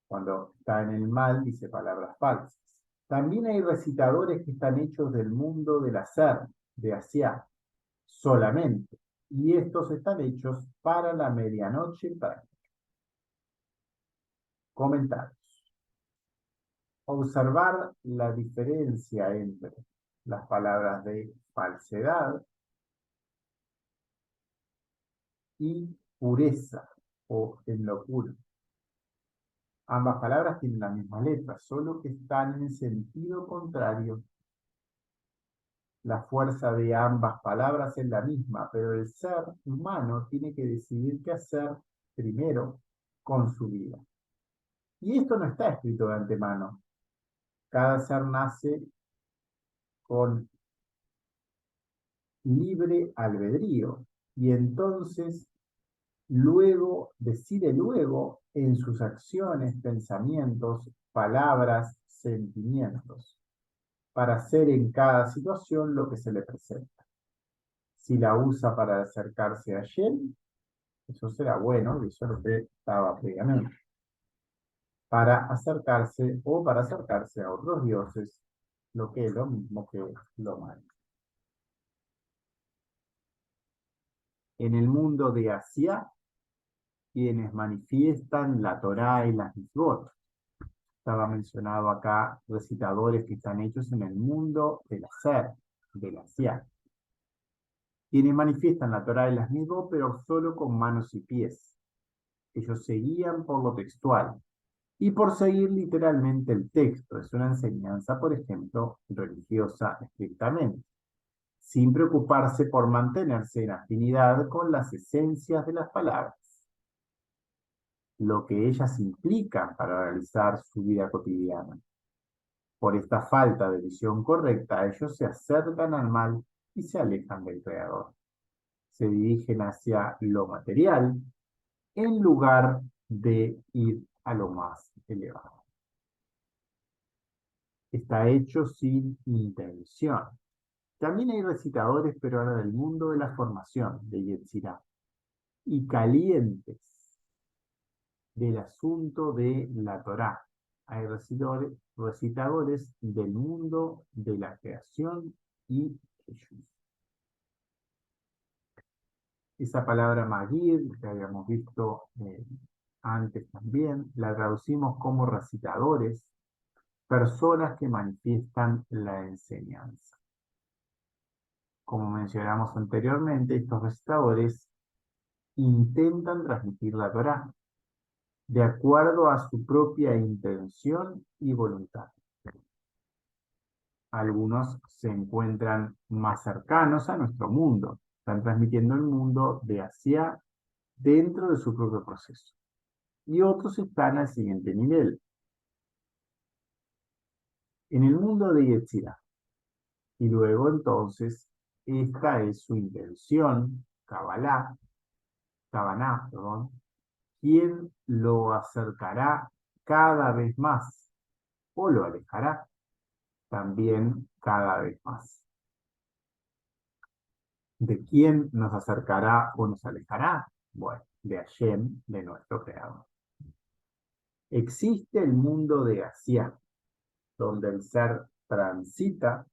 Cuando está en el mal, dice palabras falsas. También hay recitadores que están hechos del mundo del hacer, de hacia, solamente. Y estos están hechos para la medianoche práctica. Comentarios. Observar la diferencia entre las palabras de falsedad y pureza o en locura. Ambas palabras tienen la misma letra, solo que están en sentido contrario. La fuerza de ambas palabras es la misma, pero el ser humano tiene que decidir qué hacer primero con su vida. Y esto no está escrito de antemano. Cada ser nace con libre albedrío y entonces decide luego en sus acciones, pensamientos, palabras, sentimientos, para hacer en cada situación lo que se le presenta. Si la usa para acercarse a Yel, eso será bueno, y eso es lo que estaba previamente. Para acercarse a otros dioses, lo que es lo mismo que lo malo. En el mundo de Asia, quienes manifiestan la Torá y las mitzvot. Estaba mencionado acá recitadores que están hechos en el mundo del hacer, del Asia. Quienes manifiestan la Torá y las mitzvot, pero solo con manos y pies. Ellos se guían por lo textual y por seguir literalmente el texto. Es una enseñanza, por ejemplo, religiosa estrictamente, sin preocuparse por mantenerse en afinidad con las esencias de las palabras, lo que ellas implican para realizar su vida cotidiana. Por esta falta de visión correcta, ellos se acercan al mal y se alejan del Creador. Se dirigen hacia lo material en lugar de ir a lo más elevado. Está hecho sin intención. También hay recitadores, pero ahora del mundo de la formación, de Yetzirah, y calientes del asunto de la Torá. Hay recitadores del mundo de la creación y Jesús. Esa palabra magir, que habíamos visto antes también, la traducimos como recitadores, personas que manifiestan la enseñanza. Como mencionamos anteriormente, estos recitadores intentan transmitir la Torá de acuerdo a su propia intención y voluntad. Algunos se encuentran más cercanos a nuestro mundo, están transmitiendo el mundo de hacia dentro de su propio proceso. Y otros están al siguiente nivel, en el mundo de Yetzirah. Y luego entonces, esta es su intención, Kabaná, perdón, quien lo acercará cada vez más o lo alejará también cada vez más. ¿De quién nos acercará o nos alejará? Bueno, de Hashem, de nuestro Creador. Existe el mundo de Asia, donde el ser transita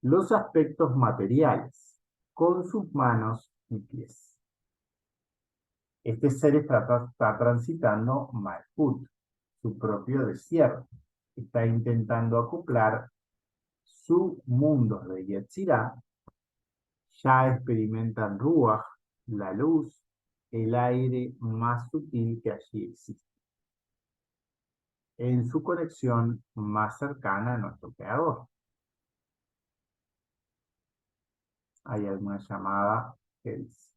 los aspectos materiales con sus manos y pies. Este ser está transitando Malkut, su propio desierto. Está intentando acoplar su mundo de Yetzirah. Ya experimentan Ruach, la luz, el aire más sutil que allí existe, en su conexión más cercana a nuestro Creador. Hay alguna llamada que dice.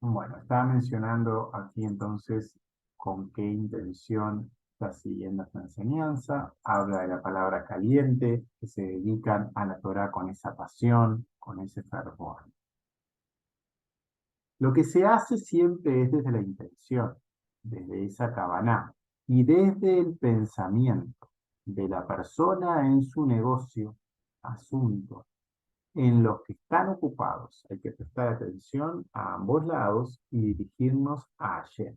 Bueno, estaba mencionando aquí entonces con qué intención está siguiendo esta enseñanza. Habla de la palabra caliente, que se dedican a la Torá con esa pasión, con ese fervor. Lo que se hace siempre es desde la intención, desde esa kavaná y desde el pensamiento de la persona en su negocio, asunto, en los que están ocupados. Hay que prestar atención a ambos lados y dirigirnos a Hashem.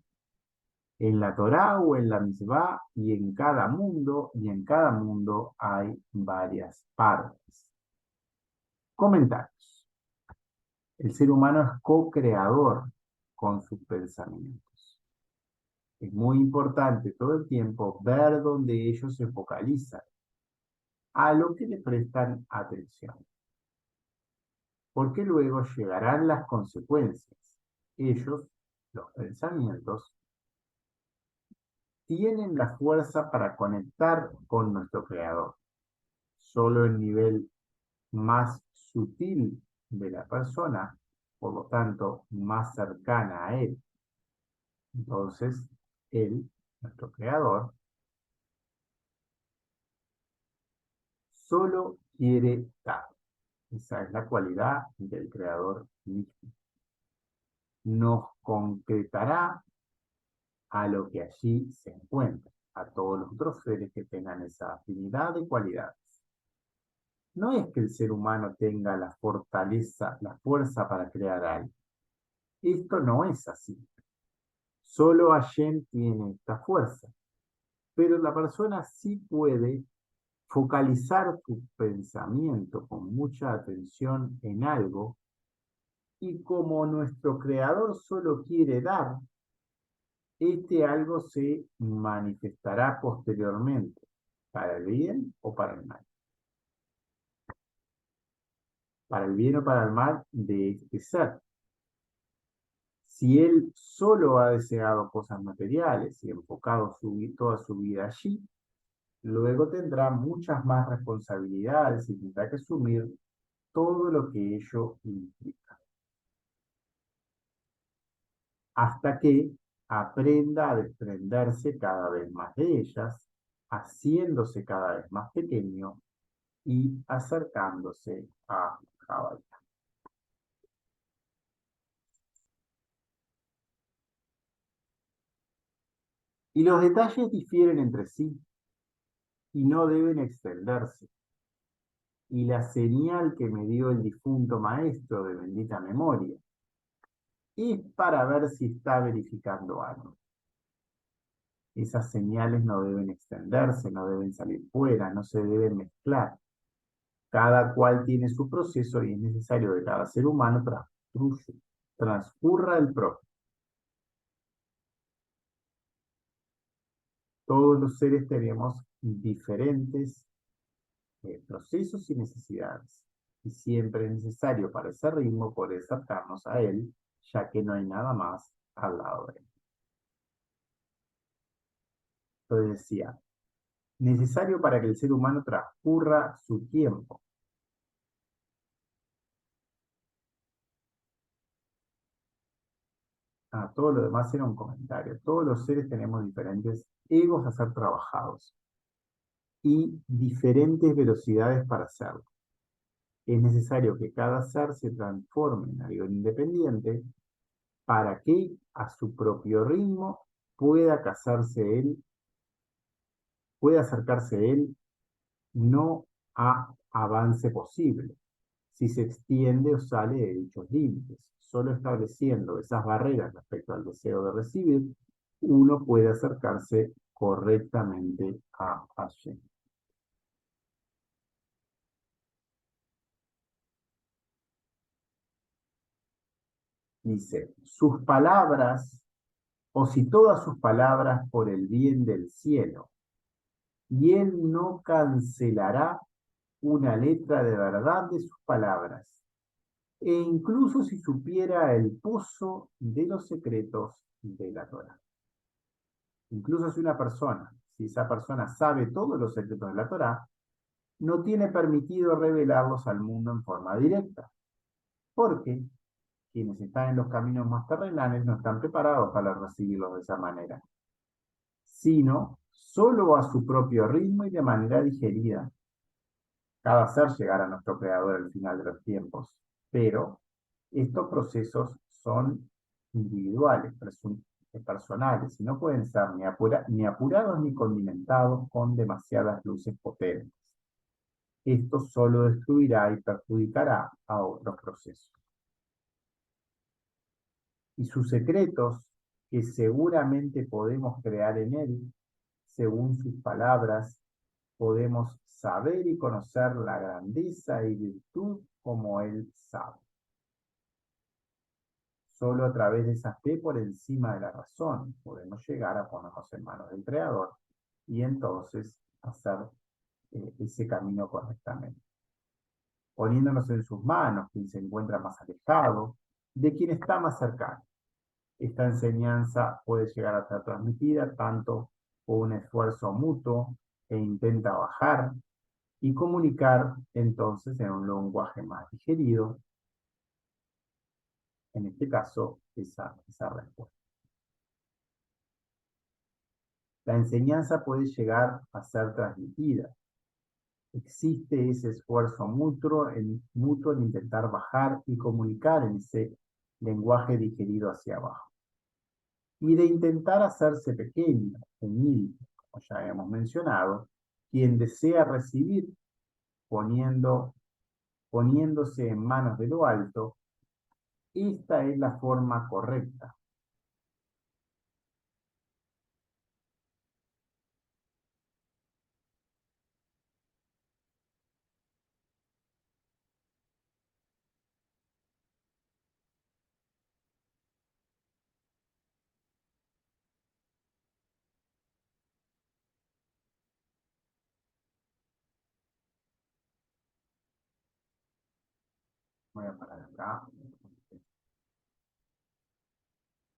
En la Torá o en la Mitzvah y en cada mundo hay varias partes. Comentarios. El ser humano es co-creador con sus pensamientos. Es muy importante todo el tiempo ver dónde ellos se focalizan, a lo que le prestan atención, porque luego llegarán las consecuencias. Ellos, los pensamientos, tienen la fuerza para conectar con nuestro Creador. Solo el nivel más sutil de la persona, por lo tanto, más cercana a Él. Entonces, Él, nuestro Creador, solo quiere dar. Esa es la cualidad del Creador mismo. Nos concretará a lo que allí se encuentra, a todos los otros seres que tengan esa afinidad de cualidades. No es que el ser humano tenga la fortaleza, la fuerza para crear algo. Esto no es así. Solo Hashem tiene esta fuerza. Pero la persona sí puede focalizar su pensamiento con mucha atención en algo y como nuestro creador solo quiere dar, este algo se manifestará posteriormente, para el bien o para el mal. Para el bien o para el mal de este ser. Si él solo ha deseado cosas materiales y enfocado toda su vida allí, luego tendrá muchas más responsabilidades y tendrá que asumir todo lo que ello implica. Hasta que aprenda a desprenderse cada vez más de ellas, haciéndose cada vez más pequeño y acercándose a Jabal. Y los detalles difieren entre sí y no deben extenderse. Y la señal que me dio el difunto maestro de bendita memoria es para ver si está verificando algo. Esas señales no deben extenderse, no deben salir fuera, no se deben mezclar. Cada cual tiene su proceso y es necesario que cada ser humano transcurra el propio. Todos los seres tenemos diferentes procesos y necesidades. Y siempre es necesario para ese ritmo poder acercarnos a él, ya que no hay nada más al lado de él. Entonces decía, necesario para que el ser humano transcurra su tiempo. Todo lo demás era un comentario. Todos los seres tenemos diferentes egos a ser trabajados y diferentes velocidades para hacerlo. Es necesario que cada ser se transforme en algo independiente para que a su propio ritmo pueda casarse él, pueda acercarse él, no a avance posible, si se extiende o sale de dichos límites. Solo estableciendo esas barreras respecto al deseo de recibir, uno puede acercarse correctamente a Hashem. Dice, sus palabras, o si todas sus palabras por el bien del cielo, y él no cancelará una letra de verdad de sus palabras, e incluso si supiera el pozo de los secretos de la Torah. Incluso si esa persona sabe todos los secretos de la Torah, no tiene permitido revelarlos al mundo en forma directa. ¿Por qué? quienes están en los caminos más terrenales no están preparados para recibirlos de esa manera, sino solo a su propio ritmo y de manera digerida. Cada ser llegará a nuestro Creador al final de los tiempos, pero estos procesos son individuales, personales, y no pueden ser ni apurados ni condimentados con demasiadas luces potentes. Esto solo destruirá y perjudicará a otros procesos. Y sus secretos, que seguramente podemos crear en él, según sus palabras, podemos saber y conocer la grandeza y virtud como él sabe. Solo a través de esa fe por encima de la razón podemos llegar a ponernos en manos del Creador y entonces hacer ese camino correctamente. Poniéndonos en sus manos, quien se encuentra más alejado, de quien está más cercano. Esta enseñanza puede llegar a ser transmitida tanto por un esfuerzo mutuo que intenta bajar y comunicar entonces en un lenguaje más digerido, en este caso, esa respuesta. La enseñanza puede llegar a ser transmitida. Existe ese esfuerzo mutuo en intentar bajar y comunicar en ese lenguaje digerido hacia abajo. Y de intentar hacerse pequeño, humilde, como ya hemos mencionado, quien desea recibir poniéndose en manos de lo alto, esta es la forma correcta. Voy a parar acá.